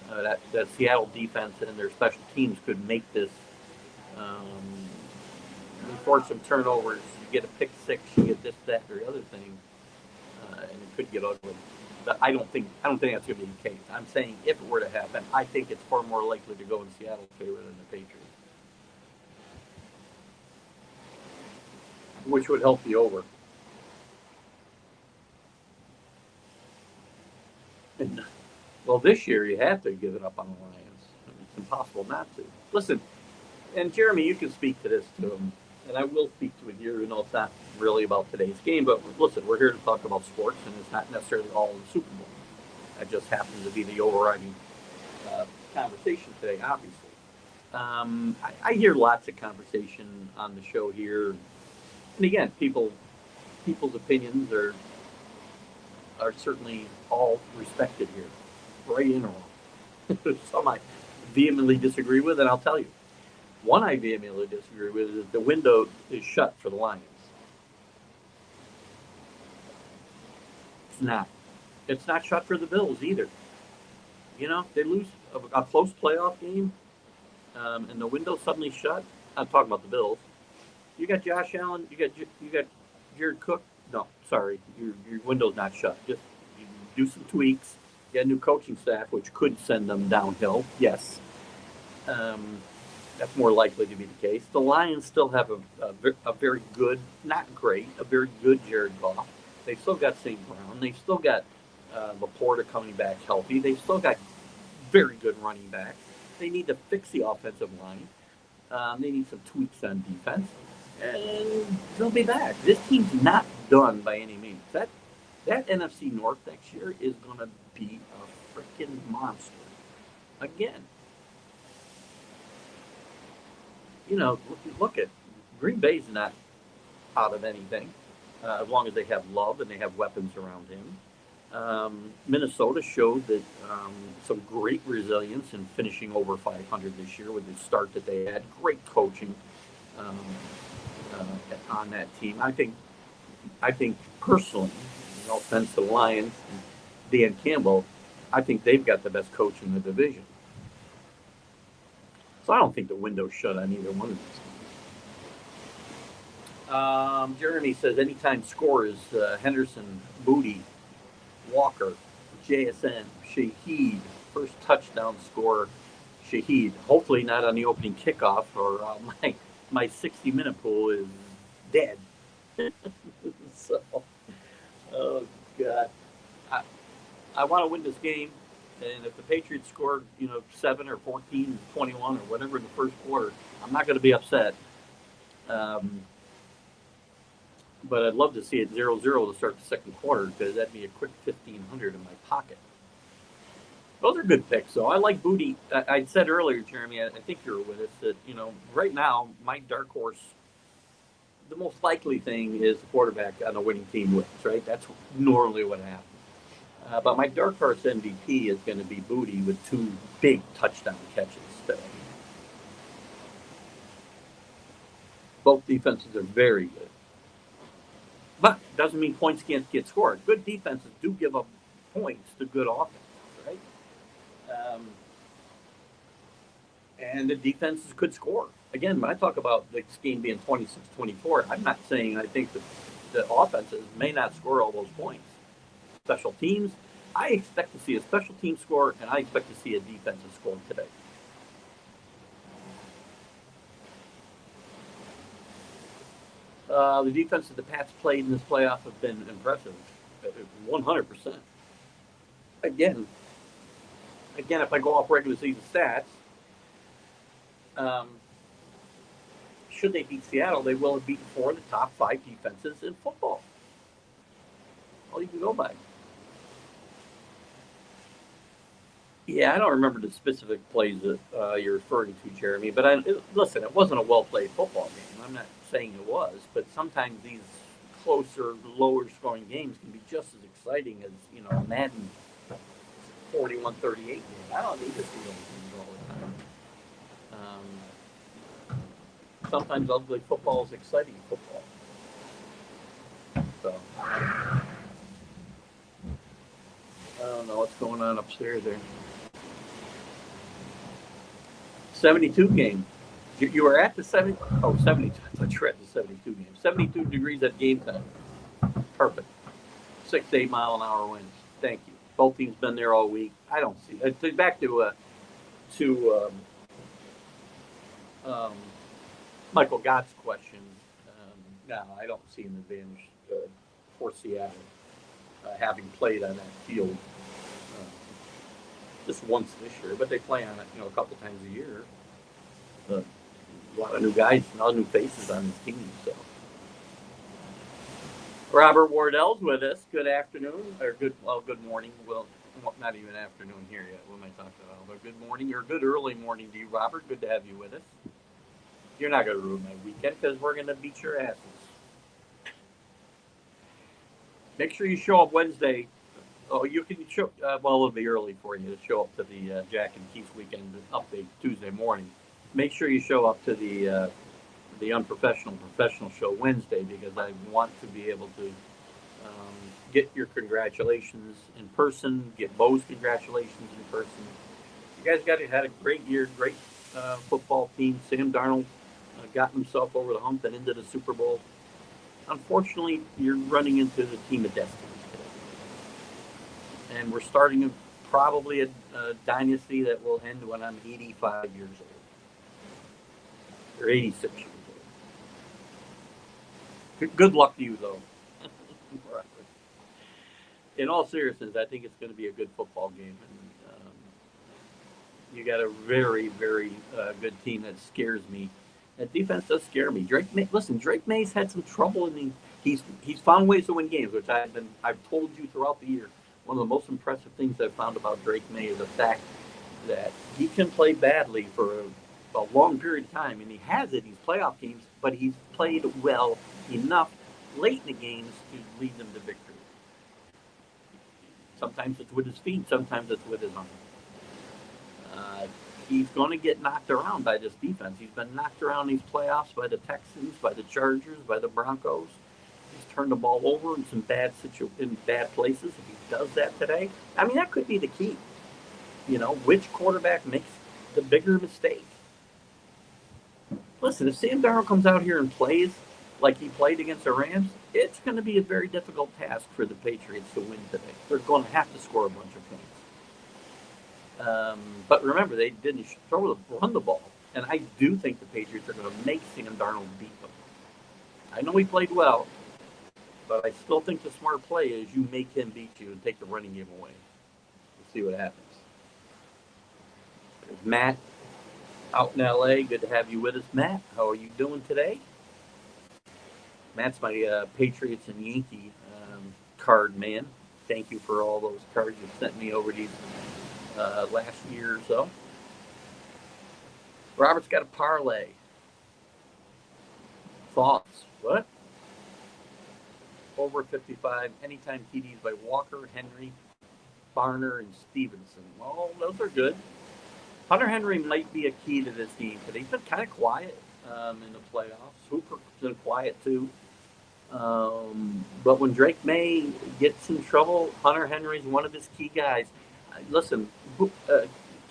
That Seattle defense and their special teams could make this. Um, you force some turnovers, you get a pick six, you get this, that, or the other thing, and it could get ugly. But I don't think that's going to be the case. I'm saying if it were to happen, I think it's far more likely to go in Seattle's favor than the Patriots, which would help the over. And, well, this year you have to give it up on the Lions. It's impossible not to. Listen, and Jeremy, you can speak to this too, and I will speak to it here. You know, it's not really about today's game, but listen, we're here to talk about sports, and it's not necessarily all the Super Bowl. That just happens to be the overriding conversation today, obviously. I hear lots of conversation on the show here, and again, people's opinions are certainly all respected here, right in or wrong. Some I vehemently disagree with, and I'll tell you. One I vehemently disagree with is the window is shut for the Lions. It's not. It's not shut for the Bills either. You know, they lose a close playoff game, and the window's suddenly shut. I'm talking about the Bills. You got Josh Allen. You got Jared Cook. No, sorry, your window's not shut. Just you do some tweaks. You got a new coaching staff, which could send them downhill. Yes, that's more likely to be the case. The Lions still have a very good, not great, a very good Jared Goff. They've still got St. Brown. They've still got Laporta coming back healthy. They've still got very good running backs. They need to fix the offensive line. They need some tweaks on defense, and they'll be back. This team's not done by any means. That NFC North next year is going to be a freaking monster. Again, you know, look at Green Bay's not out of anything as long as they have Love and they have weapons around him. Minnesota showed that some great resilience in finishing over 500 this year with the start that they had. Great coaching um, on that team. I think personally, no offense to the Lions, and Dan Campbell, I think they've got the best coach in the division. So I don't think the window's shut on either one of these. Jeremy says anytime score is Henderson, Booty, Walker, JSN, Shaheed, first touchdown score, Shaheed. Hopefully not on the opening kickoff, or my 60-minute pool is dead. So, oh God, I want to win this game, and if the Patriots score, 7 or 14, 21 or whatever in the first quarter, I'm not going to be upset. But I'd love to see it 0-0 to start the second quarter, because that'd be a quick 1,500 in my pocket. Those are good picks, though. I like Booty. I said earlier, Jeremy, I think you were with us, that, right now, my dark horse, the most likely thing is the quarterback on a winning team wins, right? That's normally what happens. But my dark horse MVP is going to be Booty with 2 big touchdown catches today. Both defenses are very good. But doesn't mean points can't get scored. Good defenses do give up points to good offenses, right? And the defenses could score. Again, when I talk about this game being 26-24, I'm not saying I think the offenses may not score all those points. Special teams, I expect to see a special team score, and I expect to see a defensive score today. The defense that the Pats played in this playoff have been impressive, 100%. Again, if I go off regular season stats, should they beat Seattle, they will have beaten 4 of the top 5 defenses in football. All you can go by. Yeah, I don't remember the specific plays that you're referring to, Jeremy. But listen, it wasn't a well-played football game. I'm not saying it was, but sometimes these closer, lower-scoring games can be just as exciting as a Madden 41-38 game. I don't need to see those things all the time. Sometimes ugly football is exciting football. So I don't know what's going on upstairs there. 72 game. You were at the 70. Oh, 72. I thought you were at the 72 game. 72 degrees at game time. Perfect. 6 to 8 mile an hour winds. Thank you. Both teams been there all week. I don't see. Back to Michael Gott's question. No, I don't see an advantage for Seattle having played on that field just once this year, but they play on it, a couple times a year. A lot of new guys, a lot of new faces on this team. So, Robert Wardell's with us. Good afternoon, or good morning. Well, not even afternoon here yet. What am I talking about? But good morning, or good early morning to you, Robert. Good to have you with us. You're not going to ruin my weekend because we're going to beat your asses. Make sure you show up Wednesday. Oh, you can show. Well, it'll be early for you to show up to the Jack and Keith weekend update Tuesday morning. Make sure you show up to the unprofessional professional show Wednesday because I want to be able to get your congratulations in person, get Bo's congratulations in person. You guys had a great year, great football team. Sam Darnold got himself over the hump and into the Super Bowl. Unfortunately, you're running into the team of destiny today. And we're starting probably a dynasty that will end when I'm 85 years old. Or 86 years old. Good luck to you, though. In all seriousness, I think it's going to be a good football game. And you got a very, very good team that scares me. That defense does scare me. Drake May's had some trouble, and he's found ways to win games, which I've told you throughout the year. One of the most impressive things I've found about Drake May is the fact that he can play badly for a long period of time, and he has it. He's playoff games, but he's played well enough late in the games to lead them to victory. Sometimes it's with his feet, sometimes it's with his arm. He's going to get knocked around by this defense. He's been knocked around these playoffs by the Texans, by the Chargers, by the Broncos. He's turned the ball over in some bad places. If he does that today, I mean, that could be the key. Which quarterback makes the bigger mistake? Listen, if Sam Darnold comes out here and plays like he played against the Rams, it's going to be a very difficult task for the Patriots to win today. They're going to have to score a bunch of points. But remember, they didn't run the ball. And I do think the Patriots are going to make Sam Darnold beat them. I know he played well, but I still think the smart play is you make him beat you and take the running game away. We'll see what happens. There's Matt out in L.A. Good to have you with us, Matt. How are you doing today? Matt's my Patriots and Yankee card man. Thank you for all those cards you sent me over these last year or so. Robert's got a parlay. Thoughts? What? Over 55. Anytime TDs by Walker, Henry, Barner, and Stevenson. Well, those are good. Hunter Henry might be a key to this game today. He's been kind of quiet in the playoffs. Hooper's been quiet too. But when Drake May gets in trouble, Hunter Henry's one of his key guys. Listen,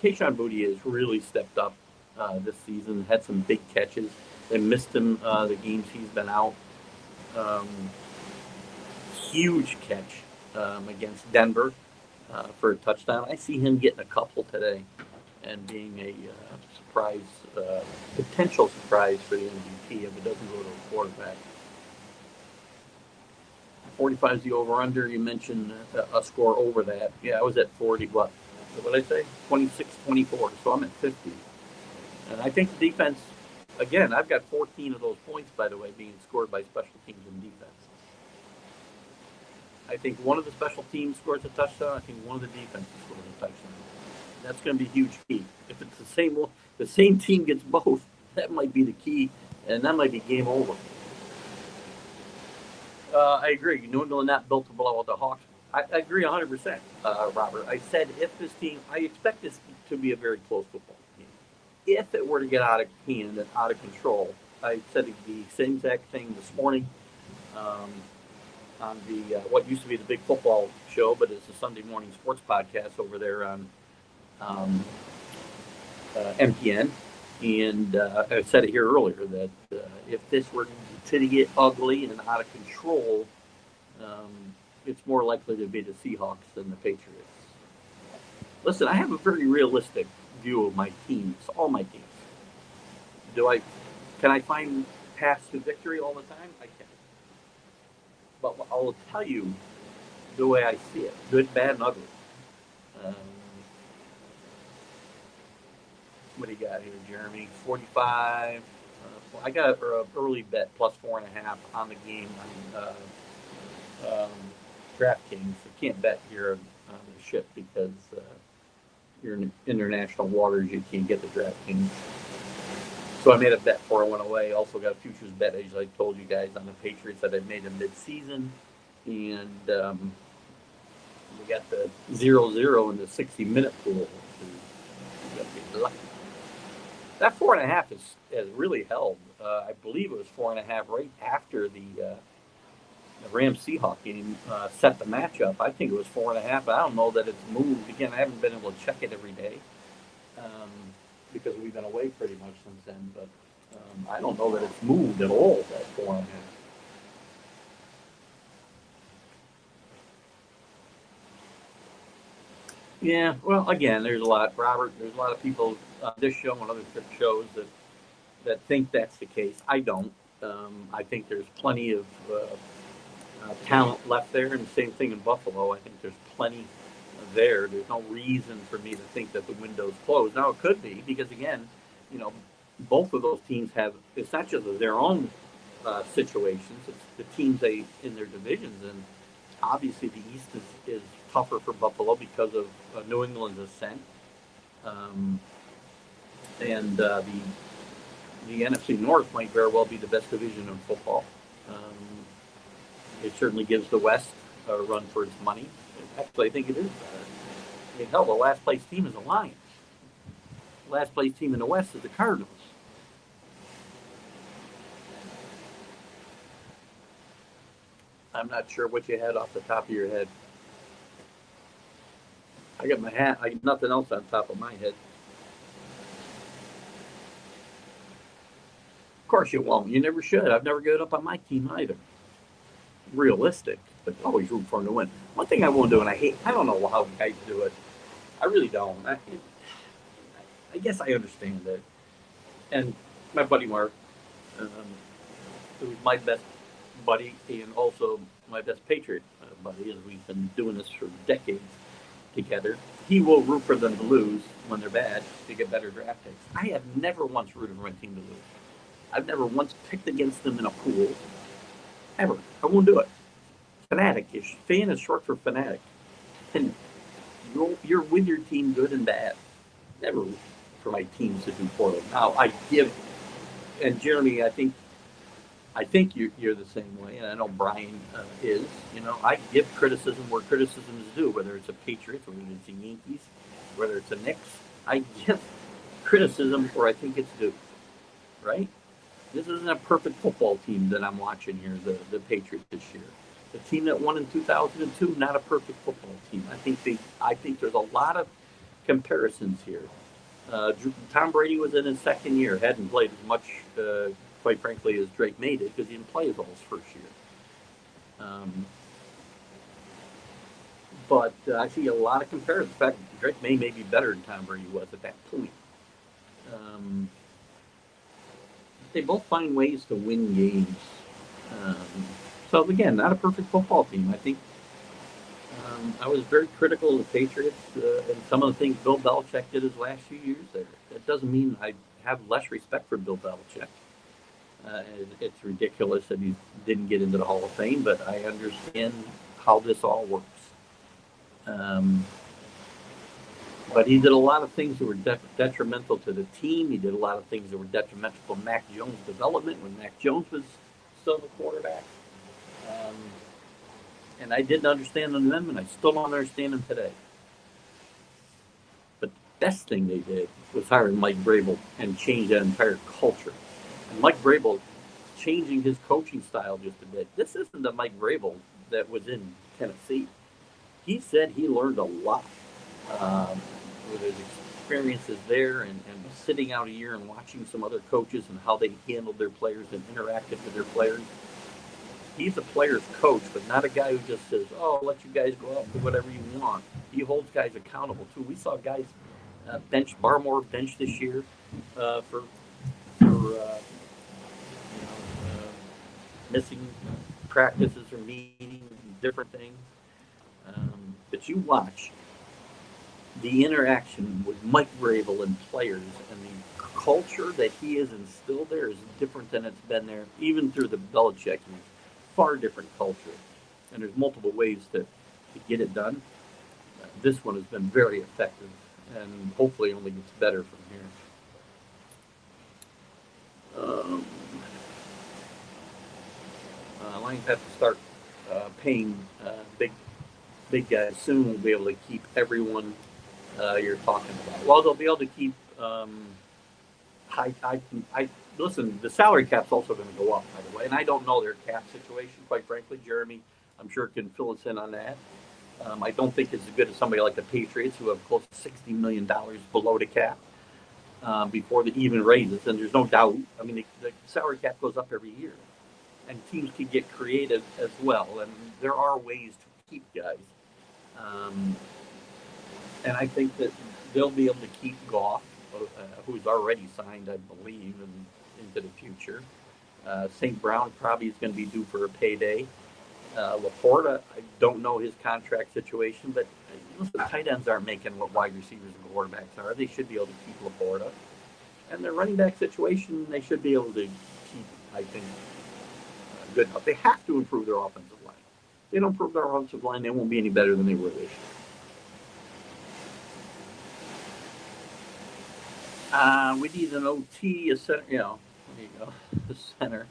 Kayshon Boutte has really stepped up this season, had some big catches. They missed him the games he's been out. Huge catch against Denver for a touchdown. I see him getting a couple today and being a potential surprise for the MVP if it doesn't go to a quarterback. 45 is the over-under. You mentioned a score over that. Yeah, I was at 40. What did I say? 26-24. So I'm at 50. And I think the defense, again, I've got 14 of those points, by the way, being scored by special teams and defense. I think one of the special teams scores a touchdown. I think one of the defenses scores a touchdown. That's going to be a huge key. If it's the same team gets both, that might be the key, and that might be game over. I agree. New England not built to blow out the Hawks. I agree 100%, Robert. I said I expect this to be a very close football game. If it were to get out of hand and out of control, I said the same exact thing this morning on the what used to be the Big Football Show, but it's a Sunday morning sports podcast over there on MPN. And I said it here earlier that if this were to get ugly and out of control, it's more likely to be the Seahawks than the Patriots. Listen, I have a very realistic view of my teams, all my teams. Do I? Can I find paths to victory all the time? I can. But I will tell you the way I see it: good, bad, and ugly. Um, what do you got here, Jeremy? 45. I got an early bet plus 4.5 on the game on DraftKings. I can't bet here on the ship because you're in international waters. You can't get the DraftKings. So I made a bet before I went away. Also got a futures bet, as I told you guys, on the Patriots that I made in mid-season. And we got the 0-0 in the 60-minute pool. That 4.5 has really held. I believe it was 4.5 right after the Rams Seahawks game set the matchup. I think it was 4.5. I don't know that it's moved. Again, I haven't been able to check it every day because we've been away pretty much since then. But I don't know that it's moved at all, that 4.5. Yeah, well, again, there's a lot, Robert. There's a lot of people on this show and other shows that think that's the case. I don't. I think there's plenty of talent left there, and the same thing in Buffalo. I think there's plenty there. There's no reason for me to think that the window's closed. Now, it could be because, again, both of those teams have. It's not just their own situations; it's the teams in their divisions, and obviously the East is tougher for Buffalo because of New England's ascent, and the NFC North might very well be the best division in football. It certainly gives the West a run for its money. Actually, I think it is better. Hell, the last place team is the Lions. The last place team in the West is the Cardinals. I'm not sure what you had off the top of your head. I got my hat. I got nothing else on top of my head. Of course you won't. You never should. I've never given up on my team either. Realistic, but always root for them to win. One thing I won't do, and I don't know how guys do it. I really don't. I guess I understand it. And my buddy Mark, who's my best buddy and also my best Patriot buddy, as we've been doing this for decades together, he will root for them to lose when they're bad to get better draft picks. I have never once rooted for my team to lose. I've never once picked against them in a pool. Ever. I won't do it. Fanatic. Fan is short for fanatic. And you're with your team good and bad. Never root for my teams to do poorly. Now, I give, and Jeremy, I think you're the same way, and I know Brian is. I give criticism where criticism is due, whether it's a Patriots, whether it's the Yankees, whether it's a Knicks. I give criticism where I think it's due, right? This isn't a perfect football team that I'm watching here, the Patriots this year. The team that won in 2002, not a perfect football team. I think there's a lot of comparisons here. Tom Brady was in his second year, hadn't played as much, quite frankly, as Drake May did because he didn't play as all his first year. But I see a lot of comparisons. In fact, Drake May be better than Tom Brady was at that point. They both find ways to win games. So again, not a perfect football team. I think I was very critical of the Patriots and some of the things Bill Belichick did his last few years there. That doesn't mean I have less respect for Bill Belichick. It's ridiculous that he didn't get into the Hall of Fame, but I understand how this all works. But he did a lot of things that were detrimental to the team. He did a lot of things that were detrimental to Mac Jones' development when Mac Jones was still the quarterback. And I didn't understand them, and I still don't understand them today. But the best thing they did was hiring Mike Vrabel and change that entire culture. And Mike Vrabel changing his coaching style just a bit. This isn't the Mike Vrabel that was in Tennessee. He said he learned a lot with his experience is there, and sitting out a year and watching some other coaches and how they handled their players and interacted with their players. He's a player's coach, but not a guy who just says, "Oh, I'll let you guys go out do whatever you want." He holds guys accountable too. We saw guys bench Barmore bench this year for missing practices or meetings, different things. But you watch the interaction with Mike Vrabel and players, and the culture that he has instilled there is different than it's been there, even through the Belichick years. Far different culture, and there's multiple ways to get it done. This one has been very effective, and hopefully only gets better from here. Lions have to start paying big guys soon. We'll be able to keep everyone you're talking about. Well, they'll be able to keep. I listen. The salary cap's also going to go up, by the way, and I don't know their cap situation, quite frankly. Jeremy, I'm sure, can fill us in on that. I don't think it's as good as somebody like the Patriots, who have close to $60 million below the cap before the even raises. And there's no doubt. I mean, the salary cap goes up every year, and teams can get creative as well. And there are ways to keep guys. And I think that they'll be able to keep Goff, who's already signed, I believe, into the future. St. Brown probably is going to be due for a payday. Laporta, I don't know his contract situation, but listen, tight ends aren't making what wide receivers and quarterbacks are. They should be able to keep Laporta. And their running back situation, they should be able to keep, I think, good enough. They have to improve their offensive line. If they don't improve their offensive line, they won't be any better than they were this year. We need an OT, a center, there you go, the center,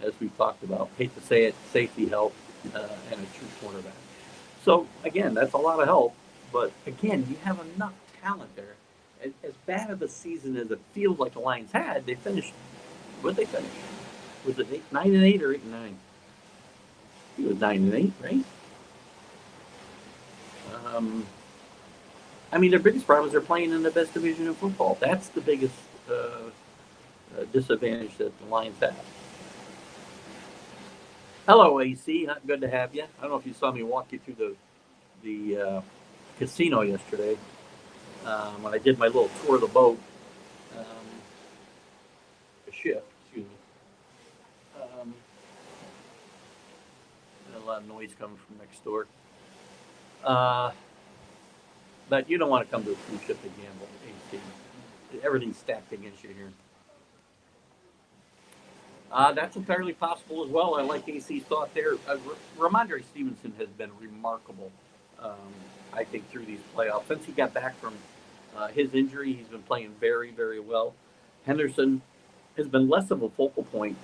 as we talked about. Hate to say it, safety help, and a true quarterback. So, again, that's a lot of help, but again, you have enough talent there. As bad of a season as it feels like the Lions had, they finished, what did they finish? Was it 9-8 or 8-9? I think it was 9-8, right? I mean, their biggest problem is they're playing in the best division in football. That's the biggest disadvantage that the Lions have. Hello, AC. Good to have you. I don't know if you saw me walk you through the casino yesterday when I did my little tour of the boat, the ship. Excuse me. And a lot of noise coming from next door. But you don't want to come to a cruise ship to gamble. Everything's stacked against you here. That's entirely possible as well. I like AC's thought there. Ramondre Stevenson has been remarkable, I think, through these playoffs. Since he got back from his injury, he's been playing very, very well. Henderson has been less of a focal point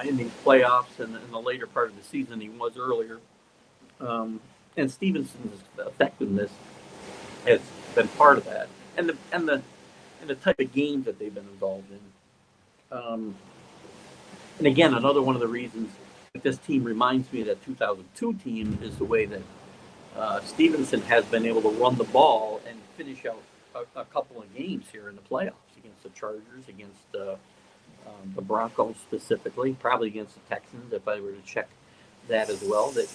in these playoffs and in the later part of the season than he was earlier. And Stevenson's effectiveness has been part of that, and the type of games that they've been involved in. And again, another one of the reasons that this team reminds me of that 2002 team is the way that Stevenson has been able to run the ball and finish out a couple of games here in the playoffs against the Chargers, against the Broncos specifically, probably against the Texans if I were to check that as well. That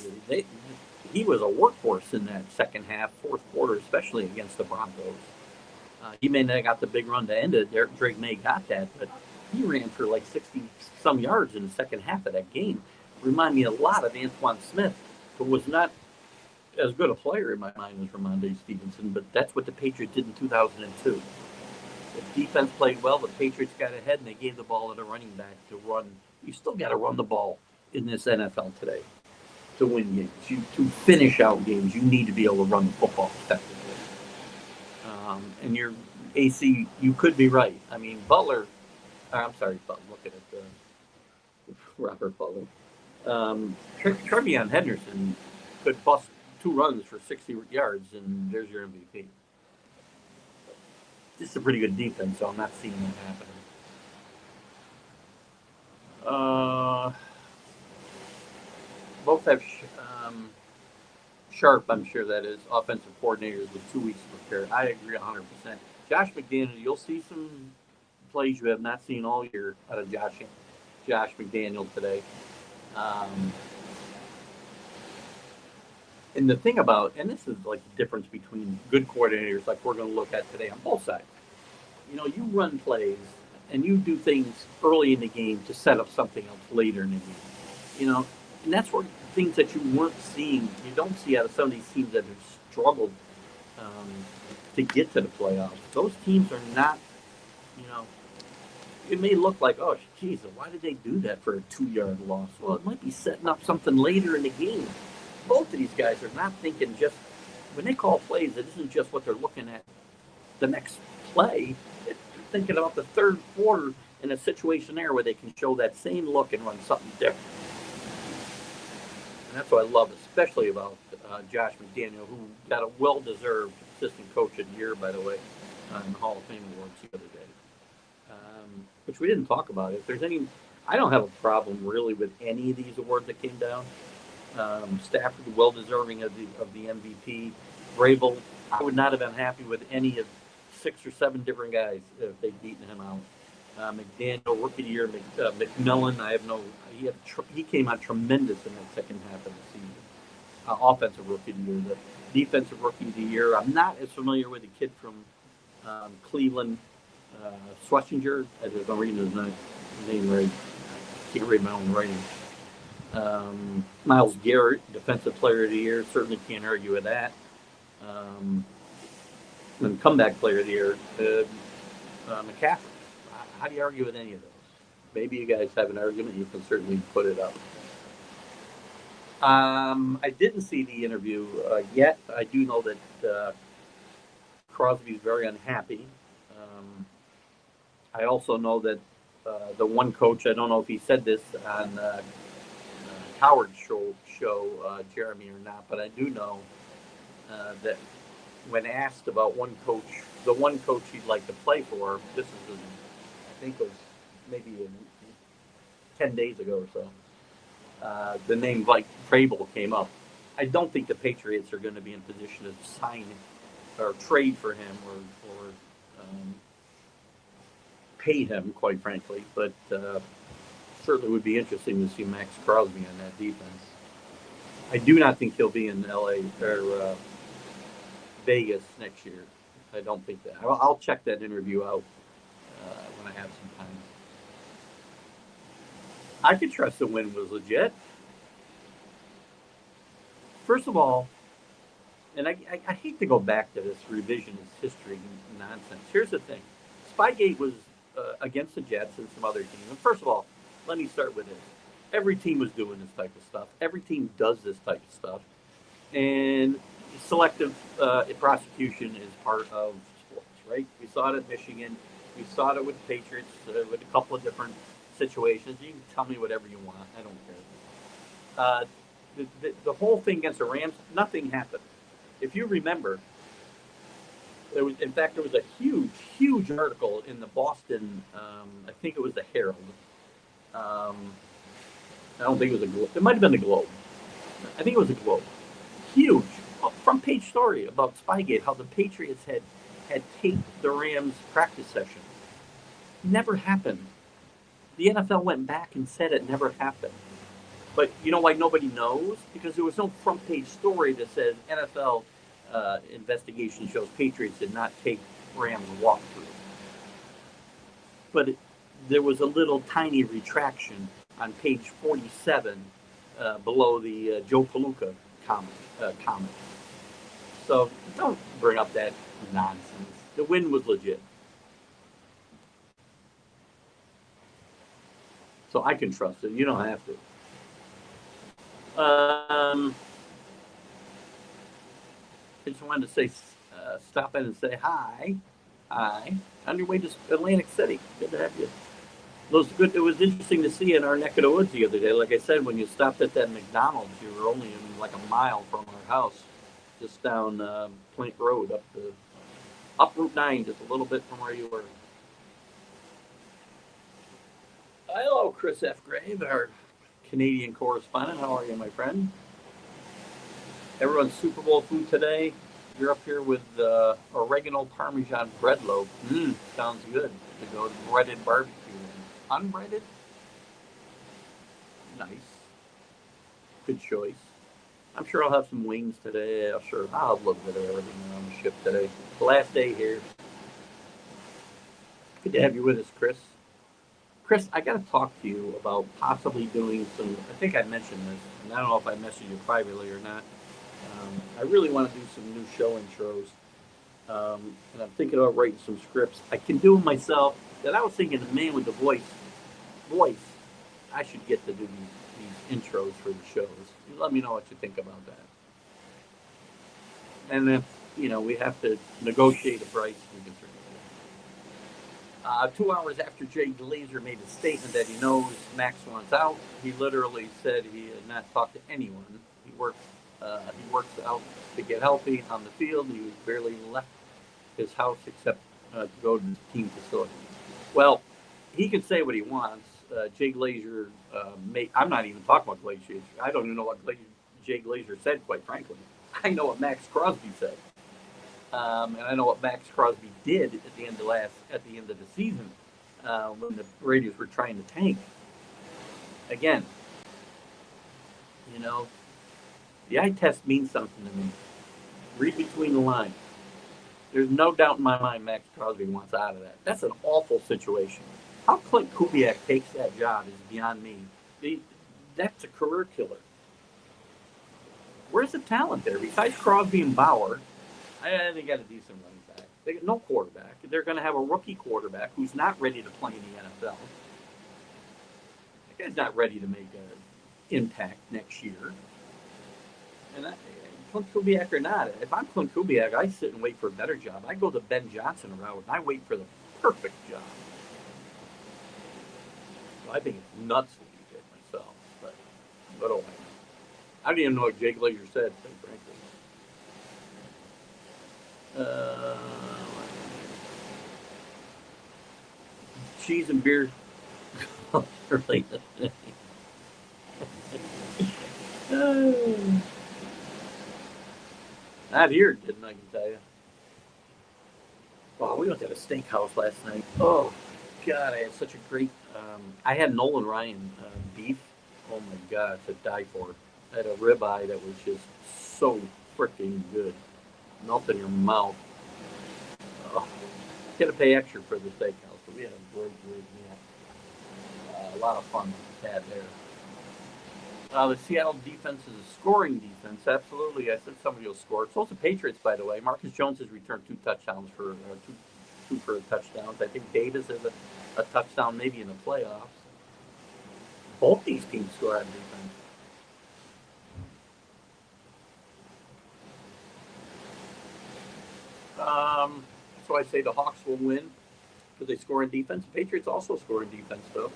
he was a workhorse in that second half, fourth quarter, especially against the Broncos. He may not have got the big run to end it. Drake May got that, but he ran for like 60-some yards in the second half of that game. Remind me a lot of Antoine Smith, who was not as good a player in my mind as Ramondre Stevenson, but that's what the Patriots did in 2002. The defense played well, the Patriots got ahead, and they gave the ball to the running back to run. You still got to run the ball in this NFL today to win games. To finish out games, you need to be able to run the football effectively. And your AC, you could be right. I mean, Butler. I'm sorry, Butler. Look at it, Robert Butler. Trevion Henderson could bust 2 runs for 60 yards, and there's your MVP. This is a pretty good defense, so I'm not seeing that happening. Both have Sharp, I'm sure that is, offensive coordinators with 2 weeks to prepare. I agree 100%. Josh McDaniel, you'll see some plays you have not seen all year out of Josh McDaniel today. Um, and the thing about, and this is like the difference between good coordinators, like we're going to look at today on both sides. You run plays and you do things early in the game to set up something else later in the game. And that's where things that you weren't seeing, you don't see out of some of these teams that have struggled um, to get to the playoffs. Those teams are not, you know, it may look like, oh, geez, why did they do that for a 2-yard loss? Well, it might be setting up something later in the game. Both of these guys are not thinking just, when they call plays, it isn't just what they're looking at the next play. They're thinking about the third quarter in a situation there where they can show that same look and run something different. And that's what I love, especially about Josh McDaniel, who got a well-deserved assistant coach of the year, by the way, in the Hall of Fame awards the other day. Which we didn't talk about. If there's any, I don't have a problem really with any of these awards that came down. Stafford, well-deserving of the MVP. Vrabel, I would not have been happy with any of 6 or 7 different guys if they'd beaten him out. McDaniel, rookie of the year. McMillan, he came out tremendous in that second half of the season. Offensive rookie of the year. The defensive rookie of the year. I'm not as familiar with the kid from Cleveland, Schlesinger. I don't read his name right. I can't read my own writing. Myles Garrett, defensive player of the year. Certainly can't argue with that. And comeback player of the year, McCaffrey. How do you argue with any of those? Maybe you guys have an argument. You can certainly put it up. I didn't see the interview yet. I do know that Crosby's very unhappy. I also know that the one coach, I don't know if he said this on Howard's show Jeremy, or not, but I do know that when asked about the one coach he'd like to play for, this is, I think it was maybe 10 days ago or so, the name like Vrabel came up. I don't think the Patriots are going to be in position to sign or trade for him or pay him, quite frankly, but certainly would be interesting to see Max Crosby on that defense. I do not think he'll be in LA or Vegas next year. I don't think that. I'll check that interview out when I have some time. I could trust the win was legit. First of all, and I hate to go back to this revisionist history nonsense. Here's the thing. Spygate was against the Jets and some other teams. And first of all, let me start with this. Every team was doing this type of stuff. Every team does this type of stuff. And selective prosecution is part of sports, right? We saw it at Michigan. We saw it with the Patriots with a couple of different situations. You can tell me whatever you want. I don't care. The whole thing against the Rams, nothing happened. If you remember, there was a huge article in the Boston, I think it was the Herald. I don't think it was a Globe. It might have been the Globe. I think it was a Globe. Huge front page story about Spygate, how the Patriots had taped the Rams practice session. Never happened. The NFL went back and said it never happened. But you know why nobody knows? Because there was no front page story that says NFL investigation shows Patriots did not take Rams walkthrough. But there was a little tiny retraction on page 47 below the Joe Palooka comment. So don't bring up that nonsense. The win was legit. So I can trust it. You don't have to. I just wanted to say, stop in and say hi. Hi. On your way to Atlantic City. Good to have you. It was interesting to see in our neck of the woods the other day. Like I said, when you stopped at that McDonald's, you were only in like a mile from our house, just down Plank Road, up Route 9, just a little bit from where you were. Hello, Chris F. Grave, our Canadian correspondent. How are you, my friend? Everyone's Super Bowl food today. You're up here with oregano Parmesan bread loaf. Sounds good. To go to breaded barbecue. Unbreaded? Nice. Good choice. I'm sure I'll have some wings today. I'm sure I'll have a little bit of everything on the ship today. The last day here. Good to have you with us, Chris. Chris, I got to talk to you about possibly doing some. I think I mentioned this, and I don't know if I messaged you privately or not. I really want to do some new show intros, and I'm thinking about writing some scripts. I can do them myself. And I was thinking, the man with the voice, I should get to do these intros for the shows. You let me know what you think about that. And then, we have to negotiate a price. We can certainly do that. 2 hours after Jay Glazer made a statement that he knows Max wants out, he literally said he had not talked to anyone. He works out to get healthy on the field. He barely left his house except to go to the team facility. Well, he can say what he wants. Jay Glazer, I'm not even talking about Glazer. I don't even know what Jay Glazer said, quite frankly. I know what Max Crosby said, and I know what Max Crosby did at the end of the season when the Raiders were trying to tank. Again, the eye test means something to me. Read between the lines. There's no doubt in my mind Max Crosby wants out of that. That's an awful situation. How Clint Kubiak takes that job is beyond me. That's a career killer. Where's the talent there? Besides Crosby and Bauer, they got a decent running back. They got no quarterback. They're going to have a rookie quarterback who's not ready to play in the NFL. That guy's not ready to make an impact next year. And Clint Kubiak or not, if I'm Clint Kubiak, I sit and wait for a better job. I go the Ben Johnson route, and I wait for the perfect job. I think it's nuts what he did myself, but what do I know? I didn't even know what Jake Glazer said, quite frankly. Cheese and beer. Really? Not here, didn't I can tell you. Wow, we went to a steakhouse last night. Oh, God, I had such a great. I had Nolan Ryan beef. Oh my God, to die for. I had a ribeye that was just so freaking good. Melt in your mouth. Oh, you got to pay extra for the steakhouse, but we had a great meal. A lot of fun had there. The Seattle defense is a scoring defense. Absolutely. I said somebody will score. So the Patriots, by the way. Marcus Jones has returned two touchdowns two for touchdowns. I think Davis has a touchdown maybe in the playoffs. Both these teams score on defense. So I say the Hawks will win because they score in defense. The Patriots also score in defense, though.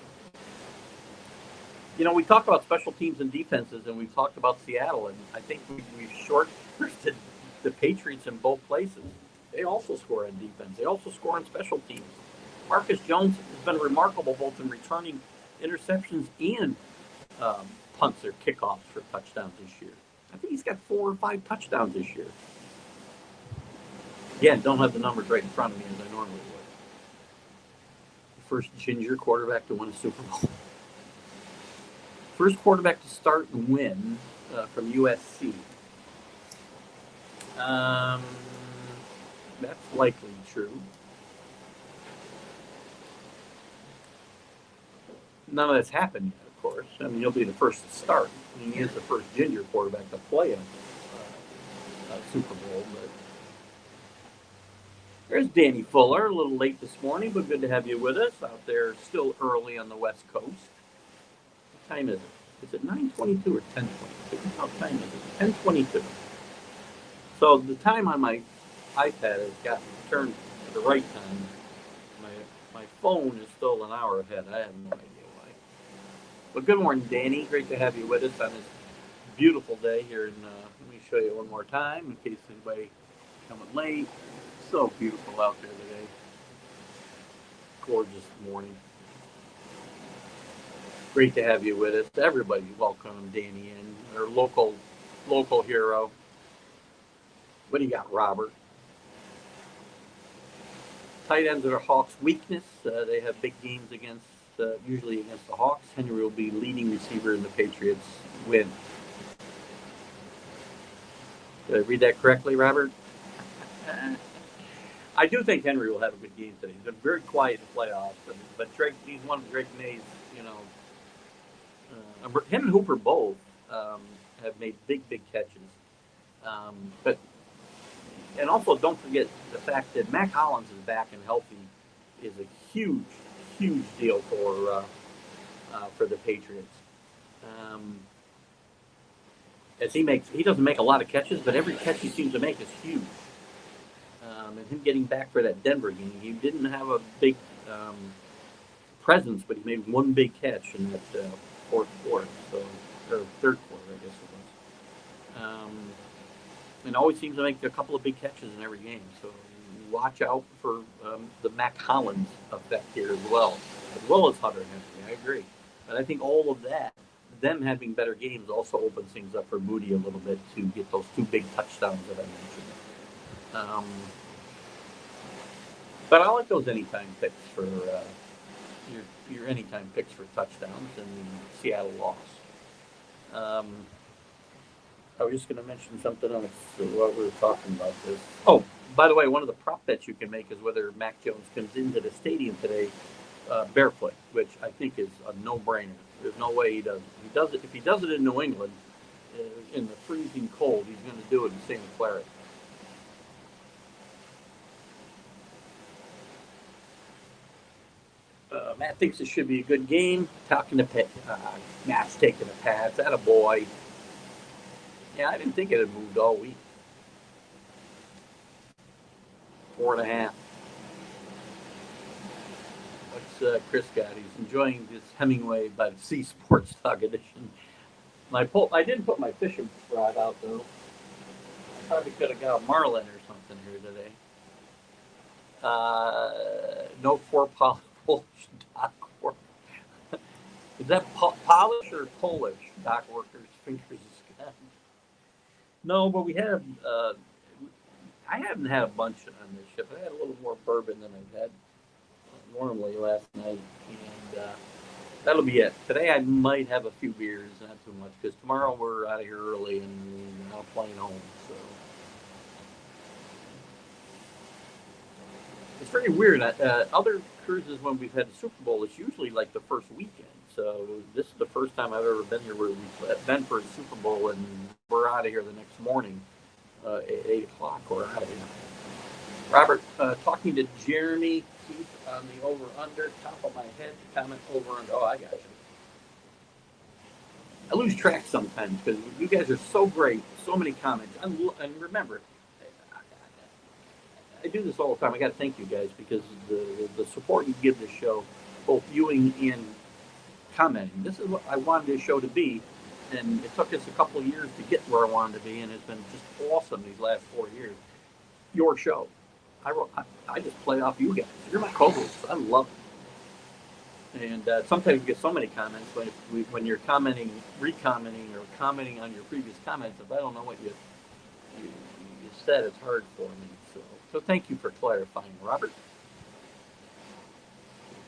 We talk about special teams and defenses, and we've talked about Seattle, and I think we've short-shifted the Patriots in both places. They also score on defense. They also score on special teams. Marcus Jones has been remarkable both in returning interceptions and punts or kickoffs for touchdowns this year. I think he's got 4 or 5 touchdowns this year. Again, don't have the numbers right in front of me as I normally would. The first ginger quarterback to win a Super Bowl. First quarterback to start and win from USC. That's likely true. None of that's happened yet, of course. I mean, he'll be the first to start. I mean, he is the first ginger quarterback to play a Super Bowl. But there's Danny Fuller, a little late this morning, but good to have you with us out there. Still early on the West Coast. What time is it? Is it 9:22 or 10:22? What time is it? 10:22. So the time on my iPad has gotten turned to the right time. My phone is still an hour ahead. I have no idea why. But good morning, Danny. Great to have you with us on this beautiful day here. Let me show you one more time in case anybody coming late. So beautiful out there today. Gorgeous morning. Great to have you with us. Everybody welcome Danny in, our local hero. What do you got, Robert? Tight ends are the Hawks' weakness. They have big games against, usually against the Hawks. Henry will be leading receiver in the Patriots win. Did I read that correctly, Robert? I do think Henry will have a good game today. He's been very quiet in the playoffs, but Drake, he's one of Drake May's, you know, him and Hooper both have made big catches. But and also don't forget the fact that Mac Hollins is back and healthy is a huge deal for the Patriots. Um, as he doesn't make a lot of catches, but every catch he seems to make is huge. And him getting back for that Denver game, he didn't have a big um, presence, but he made one big catch in that fourth quarter, so or third quarter, I guess it was. And always seems to make a couple of big catches in every game. So watch out for the Mac Hollins effect here as well as Hunter Henry. I agree, but I think all of that, them having better games, also opens things up for Moody a little bit to get those two big touchdowns that I mentioned. But I like those anytime picks for your anytime picks for touchdowns and Seattle loss. I was just going to mention something else while we were talking about this. Oh, by the way, one of the prop bets you can make is whether Mac Jones comes into the stadium today barefoot, which I think is a no-brainer. There's no way he does. He does it if he does it in New England in the freezing cold. He's going to do it in St. Clair. Matt thinks it should be a good game. Talking to Matt's taking a pass. That a boy. Yeah, I didn't think it had moved all week. 4.5. What's Chris got? He's enjoying this Hemingway by the Sea Sports Talk edition. I didn't put my fishing rod out though. I probably could have got a marlin or something here today. No 4 Polish dock work. Is that Polish or Polish dock workers? Fingers. No, but we have. I haven't had a bunch on this ship. I had a little more bourbon than I've had normally last night, and that'll be it. Today I might have a few beers, not too much, because tomorrow we're out of here early and we're not flying home. So it's very weird. Other cruises when we've had the Super Bowl, it's usually like the first weekend. So this is the first time I've ever been here where we've been for a Super Bowl and we're out of here the next morning at 8 o'clock. We're out of here. Robert, talking to Jeremy Keith on the over-under, top of my head, comment over-under. Oh, I got you. I lose track sometimes because you guys are so great, so many comments. And remember, I do this all the time. I got to thank you guys because the support you give this show, both viewing and commenting. This is what I wanted this show to be, and it took us a couple of years to get where I wanted to be, and it's been just awesome these last 4 years. Your show. I just play off you guys. You're my co-hosts. I love it. And sometimes you get so many comments when you're commenting, re-commenting, or commenting on your previous comments. If I don't know what you said, it's hard for me. So thank you for clarifying, Robert.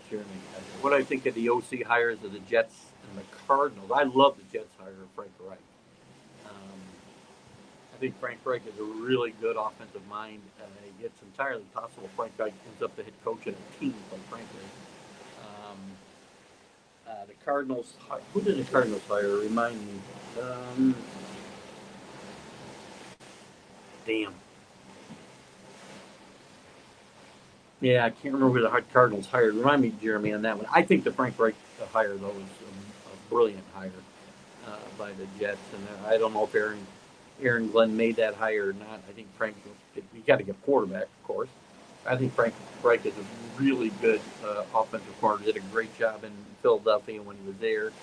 Jeremy, what do I think of the OC hires of the Jets and the Cardinals? I love the Jets hire of Frank Reich. I think Frank Reich is a really good offensive mind. It's entirely possible Frank Reich ends up the head coach of a team, quite frankly. The Cardinals, who did the Cardinals hire? Remind me. Damn. Yeah, I can't remember who the Cardinals hired. Remind me, Jeremy, on that one. I think the Frank Reich hire, though, was a brilliant hire by the Jets. And I don't know if Aaron Glenn made that hire or not. I think Frank, you got to get quarterback, of course. I think Frank Reich is a really good offensive coordinator. Did a great job in Philadelphia when he was there.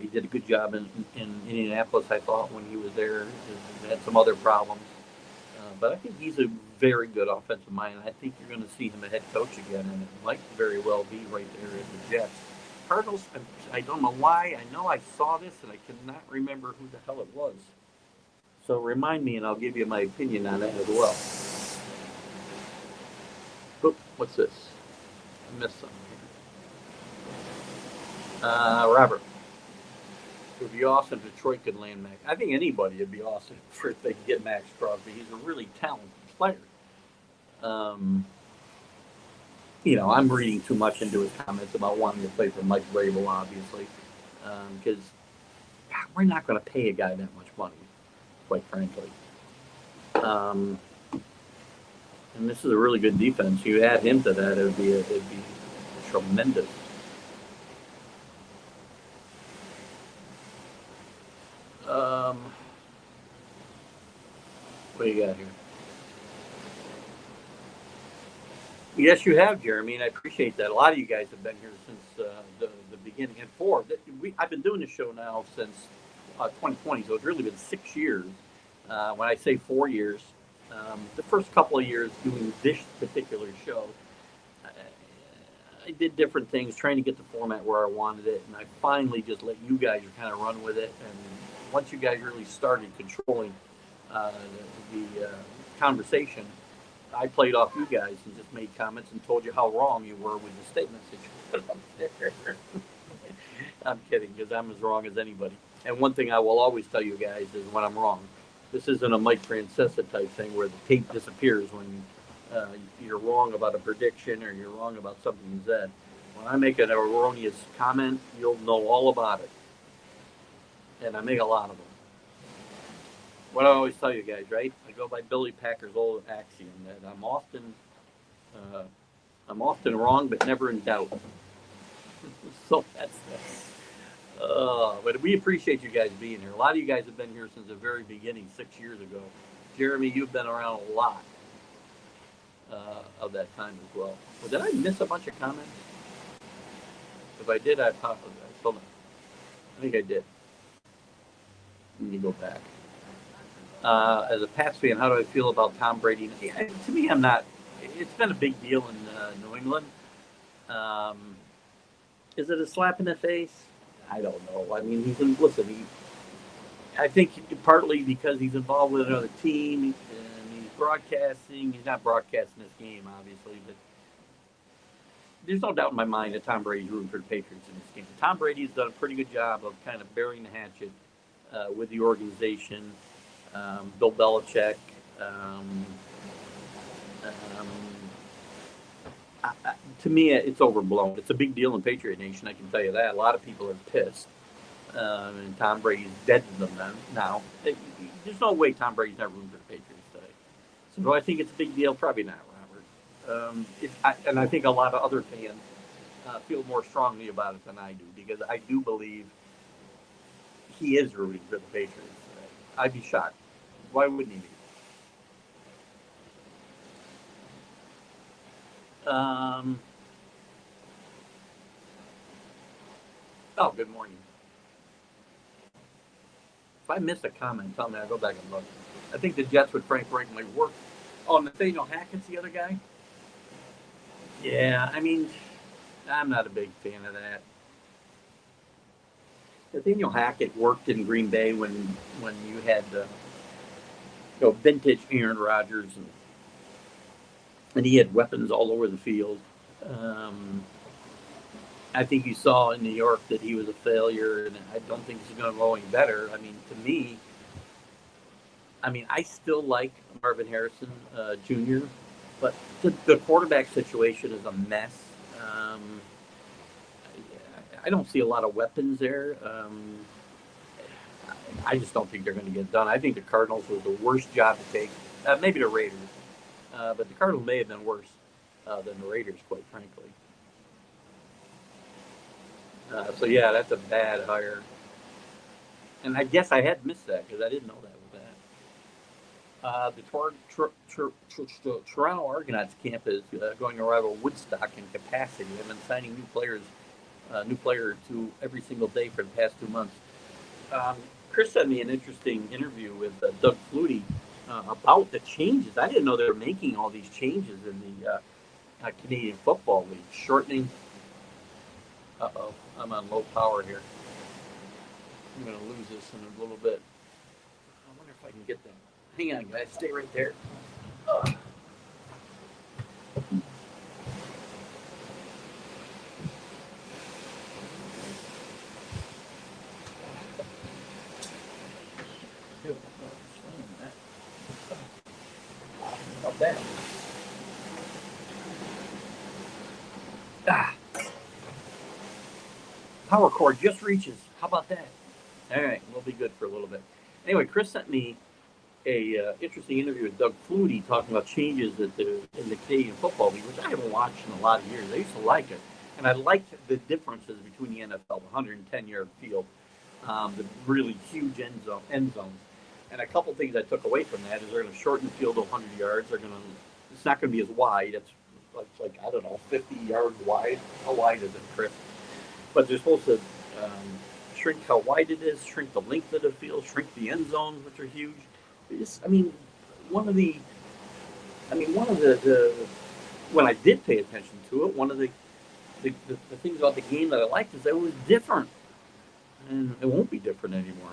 He did a good job in Indianapolis, I thought, when he was there. He had some other problems. But I think he's a very good offensive mind. I think you're going to see him a head coach again, and it might very well be right there at the Jets. Cardinals, I don't know why. I know I saw this, and I cannot remember who the hell it was. So remind me, and I'll give you my opinion on that as well. Oop, what's this? I missed something here. Robert. It would be awesome if Detroit could land Max. I think anybody would be awesome if they could get Max Crosby. He's a really talented player. Um, I'm reading too much into his comments about wanting to play for Mike Vrabel, obviously, because we're not going to pay a guy that much money, quite frankly. And this is a really good defense. You add him to that, it'd be tremendous. What do you got here? Yes, you have, Jeremy, and I appreciate that. A lot of you guys have been here since the beginning. And I've been doing this show now since 2020, so it's really been 6 years. When I say 4 years, the first couple of years doing this particular show, I did different things, trying to get the format where I wanted it, and I finally just let you guys kind of run with it. And once you guys really started controlling the conversation, I played off you guys and just made comments and told you how wrong you were with the statements that you put up there. I'm kidding, because I'm as wrong as anybody. And one thing I will always tell you guys is when I'm wrong. This isn't a Mike Francesa type thing where the tape disappears when you're wrong about a prediction or you're wrong about something you said. When I make an erroneous comment, you'll know all about it. And I make a lot of them. What I always tell you guys, right? I go by Billy Packer's old axiom that I'm often wrong, but never in doubt. So that's that. But we appreciate you guys being here. A lot of you guys have been here since the very beginning, 6 years ago. Jeremy, you've been around a lot of that time as well. Well, did I miss a bunch of comments? If I did, I apologize. Hold on. I think I did. Let me go back. As a Pats fan, how do I feel about Tom Brady? Yeah, to me, I'm not. It's been a big deal in New England. Is it a slap in the face? I don't know. I mean, I think partly because he's involved with another team and he's broadcasting. He's not broadcasting this game, obviously, but there's no doubt in my mind that Tom Brady's rooting for the Patriots in this game. Tom Brady's done a pretty good job of kind of burying the hatchet with the organization. Bill Belichick. To me, it's overblown. It's a big deal in Patriot Nation, I can tell you that. A lot of people are pissed. And Tom Brady's dead to them now. There's no way Tom Brady's not rooting for the Patriots today. So do I think it's a big deal? Probably not, Robert. And I think a lot of other fans feel more strongly about it than I do, because I do believe he is rooting for the Patriots today. I'd be shocked. Why wouldn't he be? Good morning. If I miss a comment, tell me. I'll go back and look. I think the Jets with Frank Reich might work. Oh, Nathaniel Hackett's the other guy? Yeah, I mean, I'm not a big fan of that. Nathaniel Hackett worked in Green Bay when you had vintage Aaron Rodgers, and he had weapons all over the field. I think you saw in New York that he was a failure, and I don't think he's going to go any better. I mean, to me, I still like Marvin Harrison Jr., but the quarterback situation is a mess. I don't see a lot of weapons there. I just don't think they're going to get done. I think the Cardinals was the worst job to take. Maybe the Raiders, but the Cardinals may have been worse than the Raiders, quite frankly. So yeah, that's a bad hire. And I guess I had missed that because I didn't know that was that. The Toronto Argonauts camp is going to rival Woodstock in capacity. They've been signing new player or two every single day for the past 2 months. Chris sent me an interesting interview with Doug Flutie about the changes. I didn't know they were making all these changes in the Canadian Football League, shortening. I'm on low power here. I'm going to lose this in a little bit. I wonder if I can get them. Hang on, guys. Stay right there. Not bad. Power cord just reaches. How about that? All right, we'll be good for a little bit. Anyway, Chris sent me a interesting interview with Doug Flutie talking about changes in the Canadian Football League, which I haven't watched in a lot of years. I used to like it, and I liked the differences between the NFL, the 110-yard field, the really huge end zones, and a couple things I took away from that is they're going to shorten the field to 100 yards. It's not going to be as wide. It's like I don't know, 50 yards wide. How wide is it, Chris? But they're supposed to shrink how wide it is, shrink the length of the field, shrink the end zones, which are huge. One of the when I did pay attention to it, one of the things about the game that I liked is that it was different, and it won't be different anymore.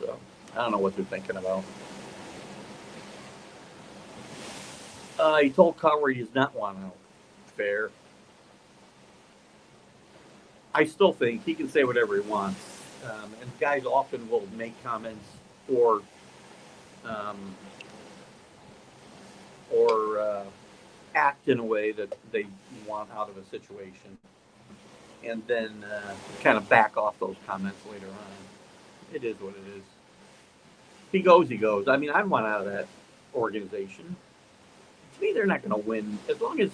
So I don't know what they're thinking about. He told Cowher he does not want out. Fair. I still think he can say whatever he wants, and guys often will make comments or act in a way that they want out of a situation, and then kind of back off those comments later on. It is what it is. If he goes, he goes. I mean, I want out of that organization. To me, they're not going to win as long as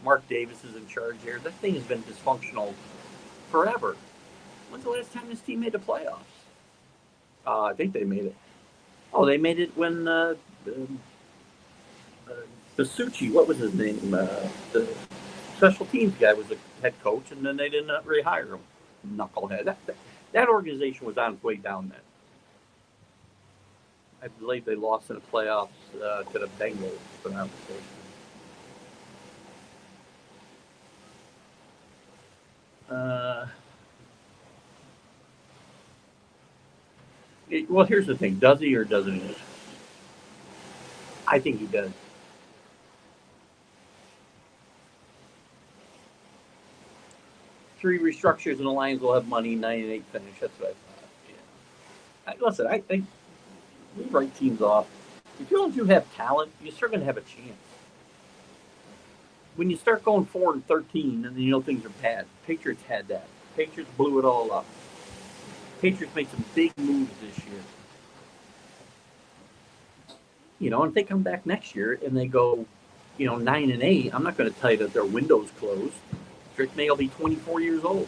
Mark Davis is in charge here. That thing has been dysfunctional forever. When's the last time this team made the playoffs? I think they made it. Oh, they made it when the Suchi, what was his name? The special teams guy was the head coach, and then they didn't rehire him. Knucklehead. That organization was on its way down then. I believe they lost in the playoffs to the Bengals, if I'm not mistaken. Well, here's the thing. Does he or doesn't he? I think he does. Three restructures and the Lions will have money, 9-8 finish. That's what I thought. Yeah. Listen, I think we write teams off. If you don't have talent, you're still going to have a chance. When you start going 4-13, and you know things are bad. Patriots had that. Patriots blew it all up. Patriots made some big moves this year. And if they come back next year and they go, 9-8, I'm not going to tell you that their window's closed. Drake May will be 24 years old.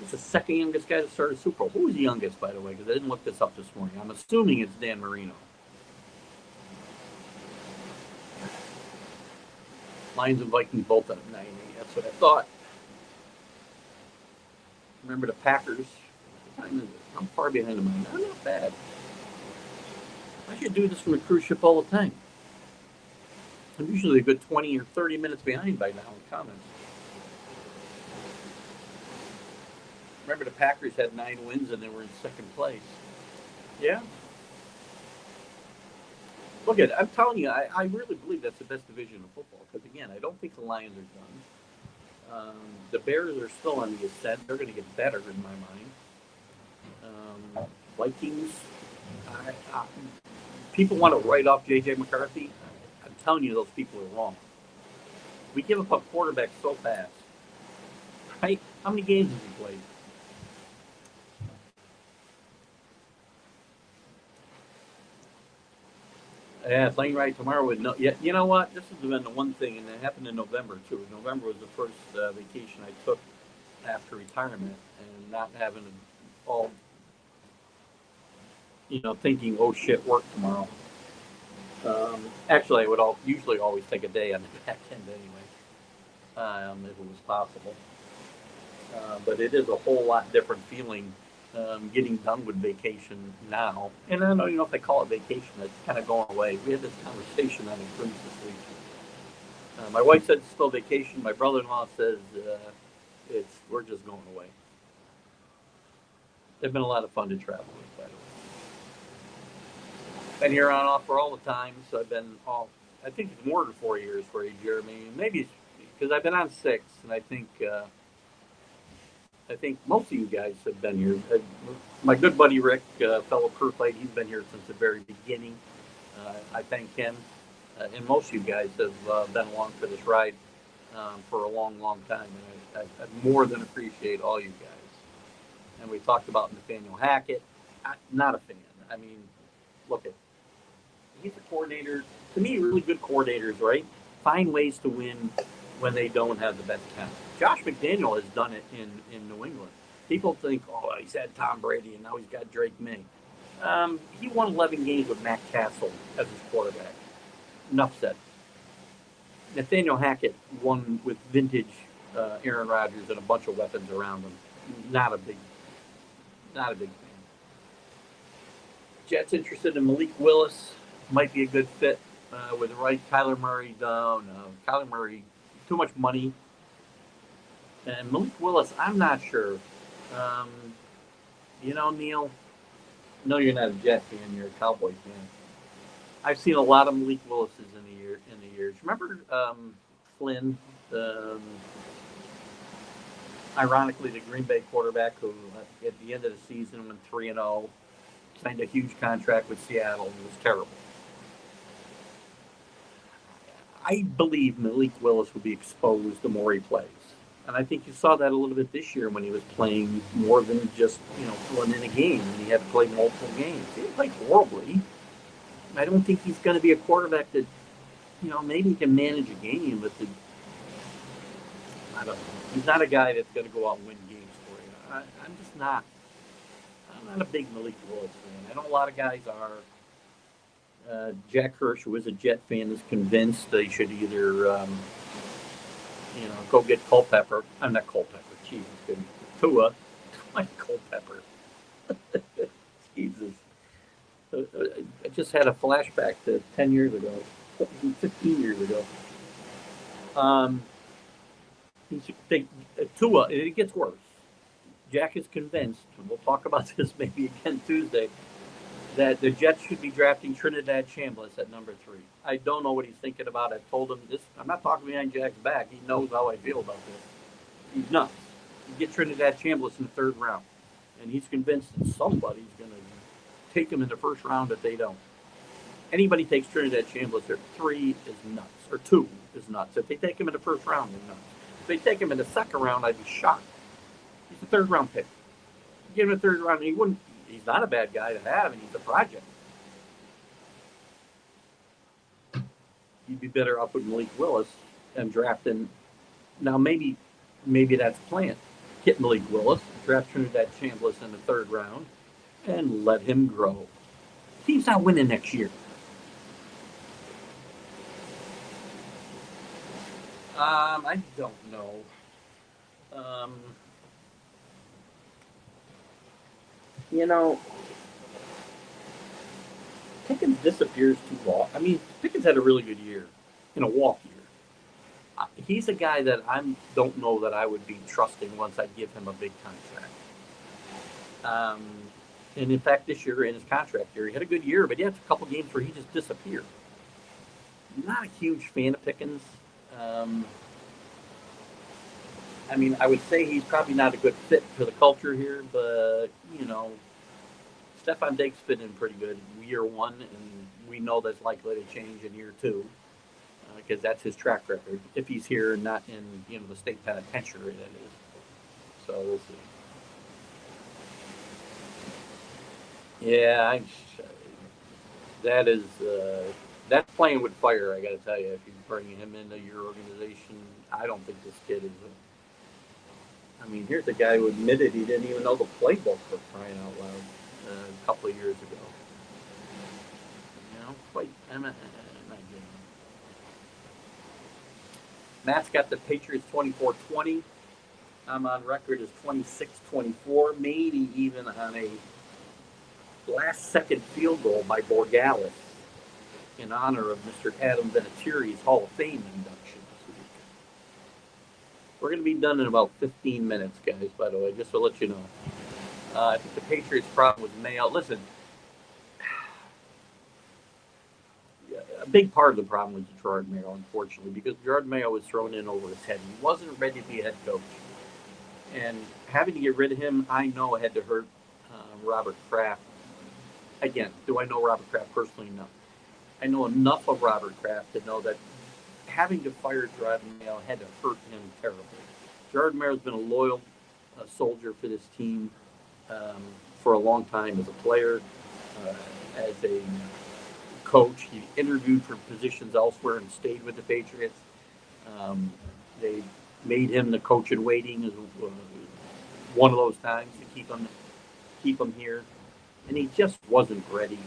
He's the second youngest guy to start a Super Bowl. Who was the youngest, by the way? Because I didn't look this up this morning. I'm assuming it's Dan Marino. Lions and Vikings both at 9-8. That's what I thought. Remember the Packers? What time is it? I'm far behind them. I'm not bad. I should do this from a cruise ship all the time. I'm usually a good 20 or 30 minutes behind by now in comments. Remember the Packers had 9 wins and they were in second place. Yeah? Look at it. I'm telling you, I really believe that's the best division of football. Because, again, I don't think the Lions are done. The Bears are still on the ascent. They're going to get better in my mind. Vikings, people want to write off J.J. McCarthy. I'm telling you, those people are wrong. We give up a quarterback so fast. Right? How many games has he played? Yeah, plane ride tomorrow with no. Yeah, you know what? This has been the one thing, and it happened in November too. November was the first vacation I took after retirement, and not having all, thinking, oh shit, work tomorrow. Actually, I would usually always take a day on the back end anyway, if it was possible. But it is a whole lot different feeling getting done with vacation now. And I don't even know if they call it vacation. It's kind of going away. We had this conversation on a cruise this week. My wife said it's still vacation. My brother-in-law says we're just going away. They've been a lot of fun to travel with, by the way. been here on off for all the time. So I've been all. I think it's more than 4 years for you, Jeremy. Maybe it's because I've been on 6, and I think most of you guys have been here. My good buddy Rick, fellow Perthite, he's been here since the very beginning. I thank him, and most of you guys have been along for this ride for a long, long time, and I more than appreciate all you guys. And we talked about Nathaniel Hackett. Not a fan. I mean, look at he's a coordinator. To me, really good coordinators, right? Find ways to win when they don't have the best talent. Josh McDaniel has done it in New England. People think, oh, he's had Tom Brady and now he's got Drake May. He won 11 games with Matt Castle as his quarterback. Enough said. Nathaniel Hackett won with vintage Aaron Rodgers and a bunch of weapons around him. Not a big fan. Jets interested in Malik Willis. Might be a good fit with the right Kyler Murray down. Kyler Murray, too much money. And Malik Willis, I'm not sure. Neil, no, you're not a Jet fan. You're a Cowboy fan. I've seen a lot of Malik Willises in the years. Remember Flynn, ironically the Green Bay quarterback who at the end of the season went 3-0, signed a huge contract with Seattle and was terrible. I believe Malik Willis will be exposed the more he plays. And I think you saw that a little bit this year when he was playing more than just, filling in a game. And he had to play multiple games. He didn't play horribly. I don't think he's going to be a quarterback that, maybe he can manage a game, but I don't know. He's not a guy that's going to go out and win games for you. I'm just not. I'm not a big Malik Willis fan. I know a lot of guys are. Jack Hirsch, who is a Jet fan, is convinced they should either, go get Culpepper. I'm not Culpepper. Jesus, good. Tua. Like Culpepper. Jesus. I just had a flashback to 10 years ago, 15 years ago. Tua, it gets worse. Jack is convinced, and we'll talk about this maybe again Tuesday, that the Jets should be drafting Trinidad Chambliss at number 3. I don't know what he's thinking about. I told him this. I'm not talking behind Jack's back. He knows how I feel about this. He's nuts. You get Trinidad Chambliss in the 3rd round, and he's convinced that somebody's going to take him in the 1st round if they don't. Anybody takes Trinidad Chambliss at 3 is nuts, or 2 is nuts. If they take him in the 1st round, they're nuts. If they take him in the 2nd round, I'd be shocked. He's a 3rd round pick. You get him in the 3rd round, he wouldn't. He's not a bad guy to have, and he's a project. You'd be better off with Malik Willis and drafting. Now, maybe that's the plan. Get Malik Willis, draft Trinidad Chambliss in the 3rd round, and let him grow. Team's not winning next year. I don't know. Pickens disappears too long. I mean, Pickens had a really good year in a walk year. He's a guy that I don't know that I would be trusting once I give him a big contract. And in fact, this year in his contract year, he had a good year, but he had a couple games where he just disappeared. I'm not a huge fan of Pickens. I would say he's probably not a good fit for the culture here, but, Stefon Diggs fit in pretty good year 1, and we know that's likely to change in year 2 because that's his track record. If he's here and not in, the state penitentiary, that is. So we'll see. Yeah, that's playing with fire. I got to tell you, if you're bringing him into your organization, I don't think this kid is. Here's a guy who admitted he didn't even know the playbook for crying out loud a couple of years ago. I'm not getting it. Matt's got the Patriots 24-20. I'm on record as 26-24, maybe even on a last-second field goal by Borgalis in honor of Mr. Adam Vinatieri's Hall of Fame induction this week. We're going to be done in about 15 minutes, guys, by the way, just to let you know. I think the Patriots' problem was Mayo. Listen, a big part of the problem was Gerard Mayo, unfortunately, because Gerard Mayo was thrown in over his head. He wasn't ready to be a head coach. And having to get rid of him, I know had to hurt Robert Kraft. Again, do I know Robert Kraft personally? No. I know enough of Robert Kraft to know that having to fire Gerard Mayo had to hurt him terribly. Gerard Mayo has been a loyal soldier for this team for a long time as a player, as a coach. He interviewed for positions elsewhere and stayed with the Patriots. They made him the coach in waiting one of those times to keep him here, and he just wasn't ready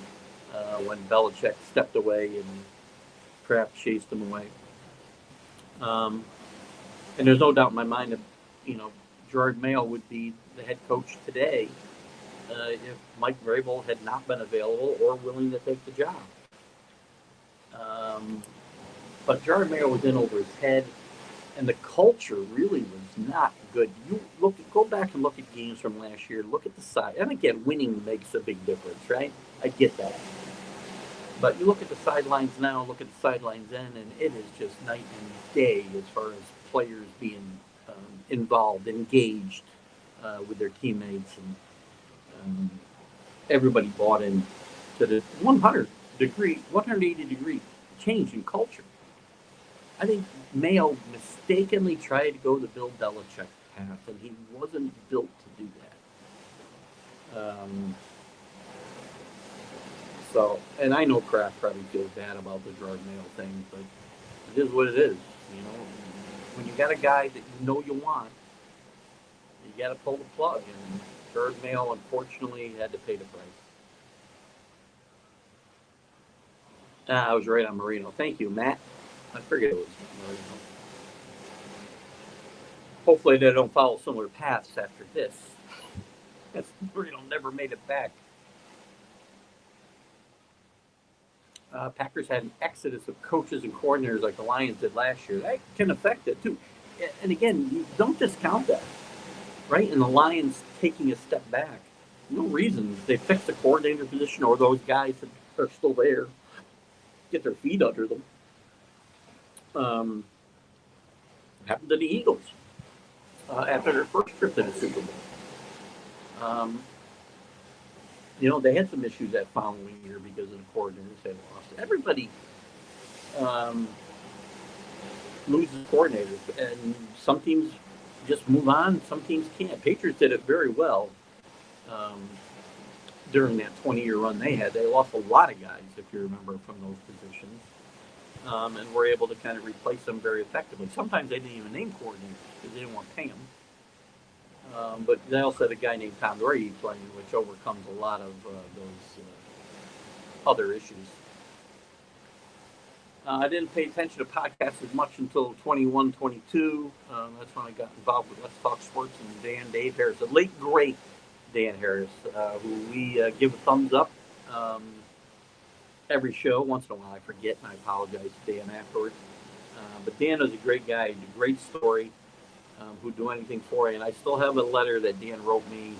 when Belichick stepped away and Kraft chased him away. And there's no doubt in my mind that Gerard Mayo would be the head coach today if Mike Vrabel had not been available or willing to take the job. But Gerard Mayo was in over his head, and the culture really was not good. You go back and look at games from last year. Look at the side, and again, winning makes a big difference, right? I get that. But you look at the sidelines now, look at the sidelines then, and it is just night and day as far as players being involved, engaged with their teammates, and everybody bought in to the 180 degree change in culture. I think Mayo mistakenly tried to go the Bill Belichick path, and he wasn't built to do that. And I know Kraft probably feels bad about the Gerard Mayo thing, but it is what it is. When you got a guy that you want, you got to pull the plug. And Gerard Mayo, unfortunately, had to pay the price. I was right on Marino. Thank you, Matt. I forget it was Marino. Hopefully they don't follow similar paths after this. Marino never made it back. Packers had an exodus of coaches and coordinators like the Lions did last year. That can affect it, too. And again, you don't discount that, right? And the Lions taking a step back. No reason. They fixed the coordinator position or those guys that are still there, get their feet under them. Happened to the Eagles after their first trip to the Super Bowl. They had some issues that following year because of the coordinators had lost. Everybody loses coordinators, and some teams just move on. Some teams can't. Patriots did it very well during that 20-year run they had. They lost a lot of guys, if you remember, from those positions, and were able to kind of replace them very effectively. Sometimes they didn't even name coordinators because they didn't want to pay them. But they also had a guy named Tom Brady playing, which overcomes a lot of those other issues. I didn't pay attention to podcasts as much until 21, 22. That's when I got involved with Let's Talk Sports and Dave Harris, the late, great Dan Harris, who we give a thumbs up every show. Once in a while I forget, and I apologize to Dan afterwards. But Dan is a great guy, a great story. Who'd do anything for you. And I still have a letter that Dan wrote me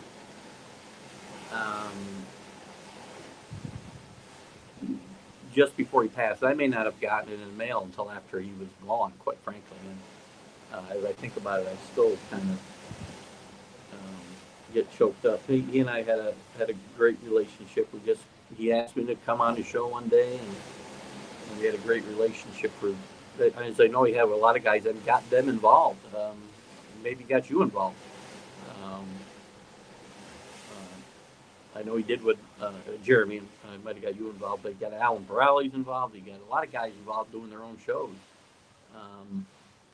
just before he passed. I may not have gotten it in the mail until after he was gone, quite frankly. And as I think about it, I still kind of get choked up. He and I had a great relationship. He asked me to come on the show one day, and we had a great relationship. As I know, he had a lot of guys and got them involved. Maybe got you involved. I know he did with Jeremy. I might have got you involved, but he got Alan Perales involved. He got a lot of guys involved doing their own shows.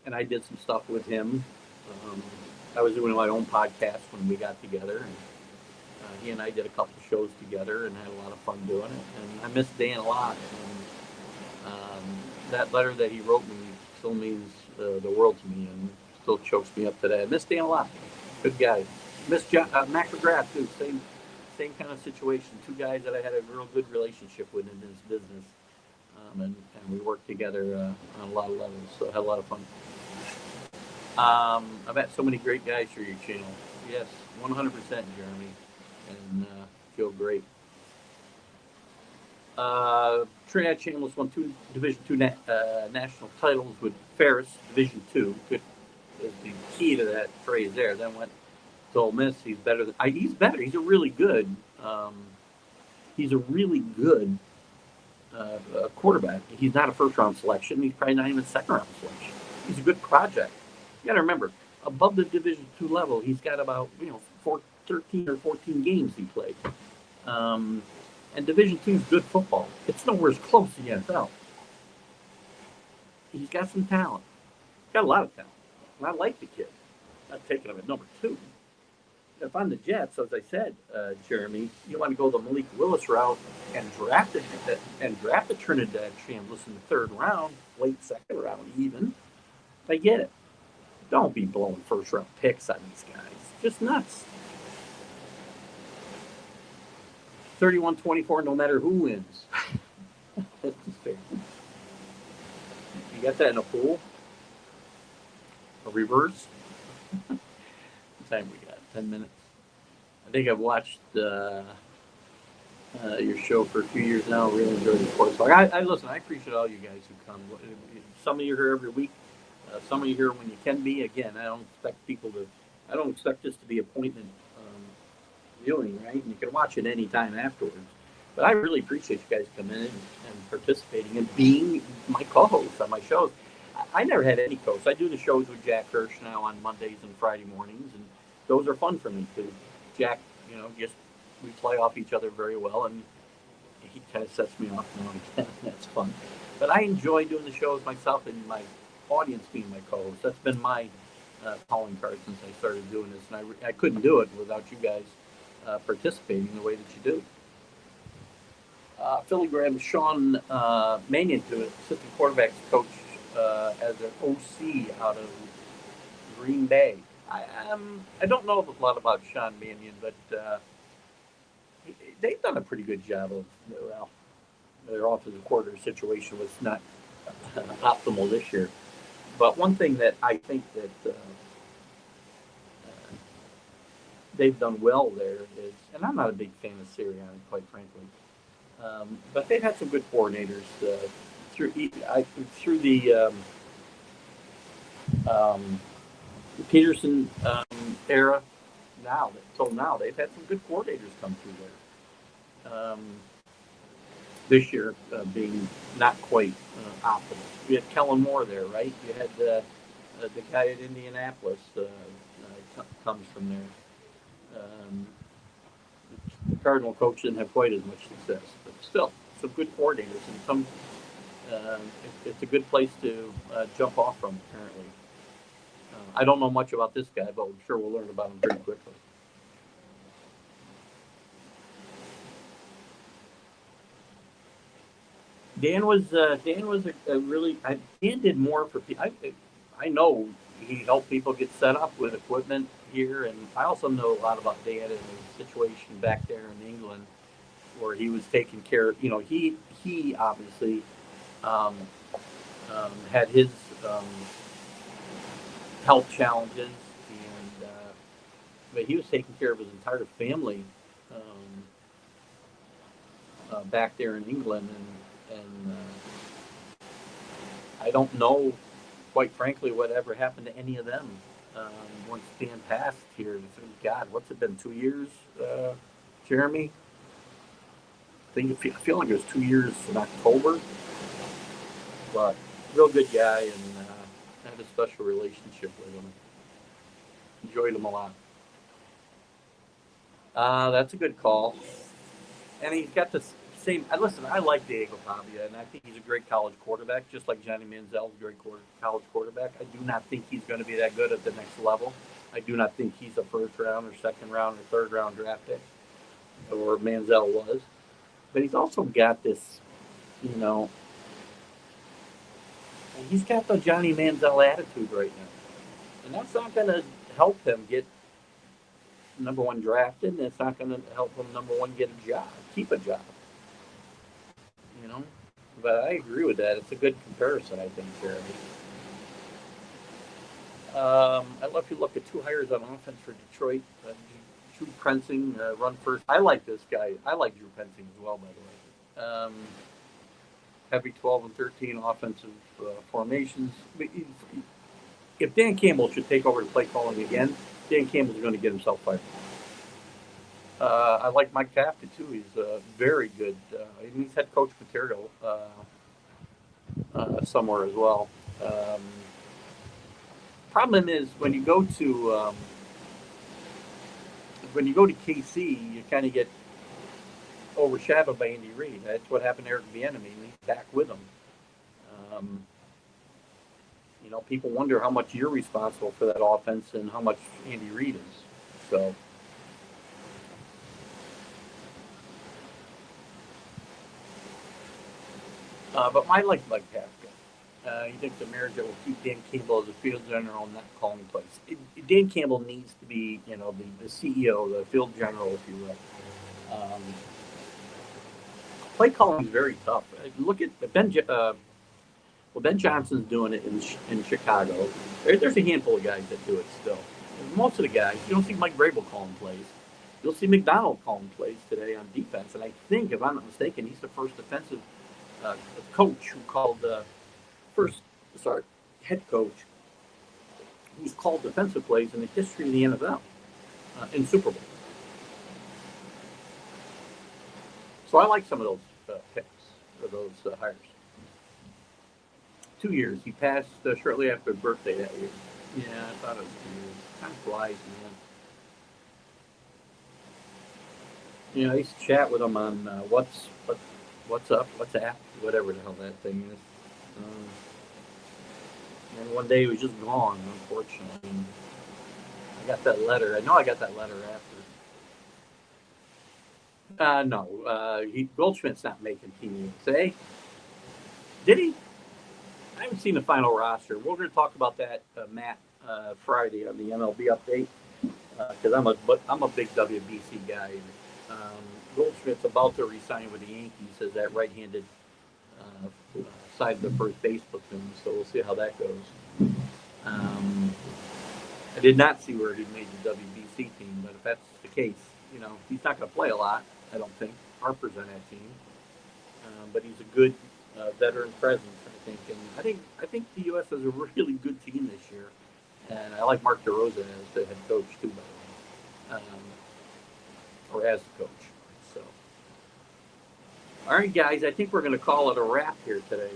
And I did some stuff with him. I was doing my own podcast when we got together. And he and I did a couple of shows together and had a lot of fun doing it. And I miss Dan a lot. And that letter that he wrote me still means the world to me. And still chokes me up today. I miss Dan a lot. Good guy. Miss Mac McGrath, too. Same kind of situation. Two guys that I had a real good relationship with in this business. And we worked together on a lot of levels. So I had a lot of fun. I've met so many great guys through your channel. Yes, 100%, Jeremy. And feel great. Trinidad Chambliss won 2 Division II national titles with Ferris, Division II. Good is the key to that phrase there. Then went to Ole Miss. He's better than he's better. He's a really good. He's a really good quarterback. He's not a first round selection. He's probably not even a second round selection. He's a good project. You got to remember, above the Division II level, he's got about 13 or 14 games he played. And Division II is good football. It's nowhere as close to the NFL. He's got some talent. He's got a lot of talent. And I like the kid. I'm taking him at number 2. If I'm the Jets, as I said, Jeremy, you want to go the Malik Willis route and draft the Trinidad Chambliss in the 3rd round, late 2nd round even. I get it. Don't be blowing first round picks on these guys. Just nuts. 31-24, no matter who wins. That's fair. You got that in a pool? A reverse? What time we got? 10 minutes. I think I've watched your show for a few years now. Really enjoy the sports talk. I listen. I appreciate all you guys who come. Some of you are here every week. Some of you here when you can be. Again, I don't expect this to be appointment viewing, right? And you can watch it anytime afterwards. But I really appreciate you guys coming in and participating and being my co-hosts on my shows. I never had any co-hosts. I do the shows with Jack Hirsch now on Mondays and Friday mornings, and those are fun for me because Jack, we play off each other very well, and he kind of sets me off now and again. That's fun. But I enjoy doing the shows myself and my audience being my co-host. That's been my calling card since I started doing this, and I couldn't do it without you guys participating the way that you do. Philly Graham, Sean Mannion, to assistant quarterbacks coach as an OC out of Green Bay. I don't know a lot about Sean Mannion, but they've done a pretty good job of, their offensive quarter situation was not optimal this year. But one thing that I think that they've done well there is, and I'm not a big fan of Sirianni, quite frankly, but they've had some good coordinators through the Peterson era. Now they've had some good coordinators come through there. This year being not quite optimal. You had Kellen Moore there, right? You had the guy at Indianapolis comes from there. The Cardinal coach didn't have quite as much success, but still some good coordinators and it's a good place to jump off from. Apparently, I don't know much about this guy, but I'm sure we'll learn about him pretty quickly. Dan was a really Dan did more for people. I know he helped people get set up with equipment here, and I also know a lot about Dan and the situation back there in England where he was taking care of. He obviously had his health challenges, and but he was taking care of his entire family back there in England, and I don't know, quite frankly, whatever happened to any of them once Dan passed here. God, what's it been? 2 years, Jeremy? I feel like it was 2 years in October. But real good guy, and I had a special relationship with him. Enjoyed him a lot. That's a good call. And he's got the same. Listen, I like Diego Pavia, and I think he's a great college quarterback, just like Johnny Manziel is a great college quarterback. I do not think he's going to be that good at the next level. I do not think he's a first round or second round or third round draft pick, or Manziel was. But he's also got this, he's got the Johnny Manziel attitude right now. And that's not going to help him get number one drafted, and it's not going to help him, number one, get a job, keep a job. But I agree with that. It's a good comparison, I think, Jeremy. I love if you look at 2 hires on offense for Detroit. Drew Pensing, run first. I like this guy. I like Drew Pensing as well, by the way. Heavy 12 and 13 offensive formations. If Dan Campbell should take over the play calling again, Dan Campbell's going to get himself fired. I like Mike Tafton too. He's very good. He's head coach material somewhere as well. Problem is when you go to KC, you kind of get overshadowed by Andy Reid. That's what happened to Eric Bieniemy. He's back with him. People wonder how much you're responsible for that offense and how much Andy Reid is. So. But I like Mike Tafton. He thinks the marriage that will keep Dan Campbell as a field general and not calling plays. Dan Campbell needs to be, the CEO, the field general, if you will. Play calling is very tough. Look at Ben Johnson's doing it in Chicago. There's a handful of guys that do it still. Most of the guys, you don't see Mike Vrabel calling plays. You'll see McDonald calling plays today on defense. And I think, if I'm not mistaken, he's the first defensive coach who called head coach who's called defensive plays in the history of the NFL in Super Bowl. So I like some of those picks or those hires. 2 years. He passed shortly after his birthday that year. Yeah, I thought it was 2 years. Time flies, man. I used to chat with him on WhatsApp, whatever the hell that thing is. And one day he was just gone, unfortunately. And I got that letter. I know I got that letter after. No. Goldschmidt's not making team USA. Did he? I haven't seen the final roster. We're going to talk about that, Matt, Friday on the MLB update because I'm a big WBC guy. Goldschmidt's about to resign with the Yankees as that right-handed side of the first base platoon, so we'll see how that goes. I did not see where he made the WBC team, but if that's the case, he's not going to play a lot, I don't think. Harper's on that team. But he's a good veteran presence, I think. And I think the U.S. has a really good team this year. And I like Mark DeRosa as the head coach, too, by the way. Or as the coach. So, all right, guys, I think we're going to call it a wrap here today.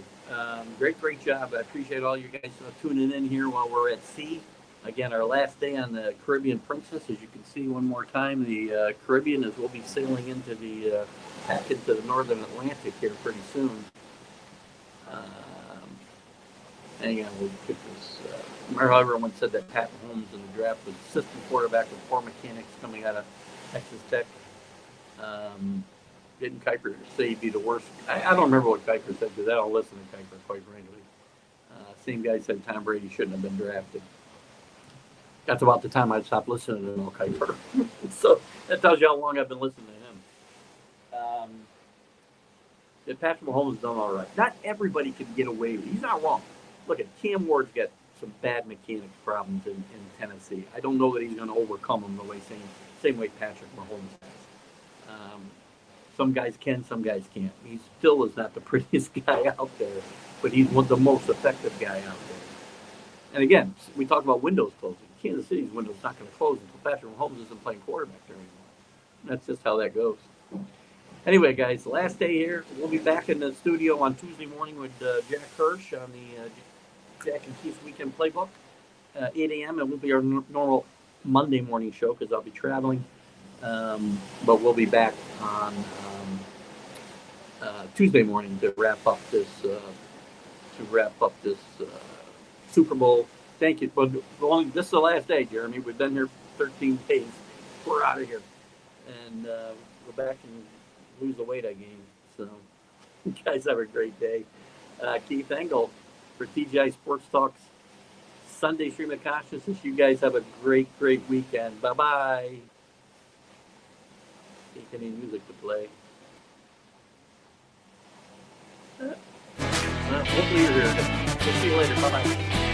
Great job. I appreciate all you guys tuning in here while we're at sea. Again, our last day on the Caribbean Princess. As you can see one more time, the Caribbean is we'll be sailing into the northern Atlantic here pretty soon. Hang on, we'll get this. Remember how everyone said that Pat Mahomes in the draft was assistant quarterback with 4 mechanics coming out of Texas Tech. Didn't Kuiper say he'd be the worst? I don't remember what Kuiper said because I don't listen to Kuiper, quite frankly. Same guy said Tom Brady shouldn't have been drafted. That's about the time I'd stopped listening to Mel Kiper. So that tells you how long I've been listening to him. Patrick Mahomes has done all right. Not everybody can get away with it. He's not wrong. Look at Cam Ward's got some bad mechanics problems in Tennessee. I don't know that he's going to overcome them the same way Patrick Mahomes has. Some guys can, some guys can't. He still is not the prettiest guy out there, but he's the most effective guy out there. And again, we talk about windows closing. Kansas City's window's not going to close until Patrick Mahomes isn't playing quarterback there anymore. That's just how that goes. Anyway, guys, last day here. We'll be back in the studio on Tuesday morning with Jack Hirsch on the Jack and Keith's Weekend Playbook, 8 a.m. It won't be our normal Monday morning show because I'll be traveling. But we'll be back on Tuesday morning to wrap up this Super Bowl. Thank you. But this is the last day, Jeremy. We've been here 13 days. We're out of here, and go back and lose the weight I gained. So, you guys have a great day. Keith Engle for TGI Sports Talks Sunday Stream of Consciousness. You guys have a great weekend. Bye-bye. Take any music to play. Hopefully you're here. We'll see you later. Bye-bye.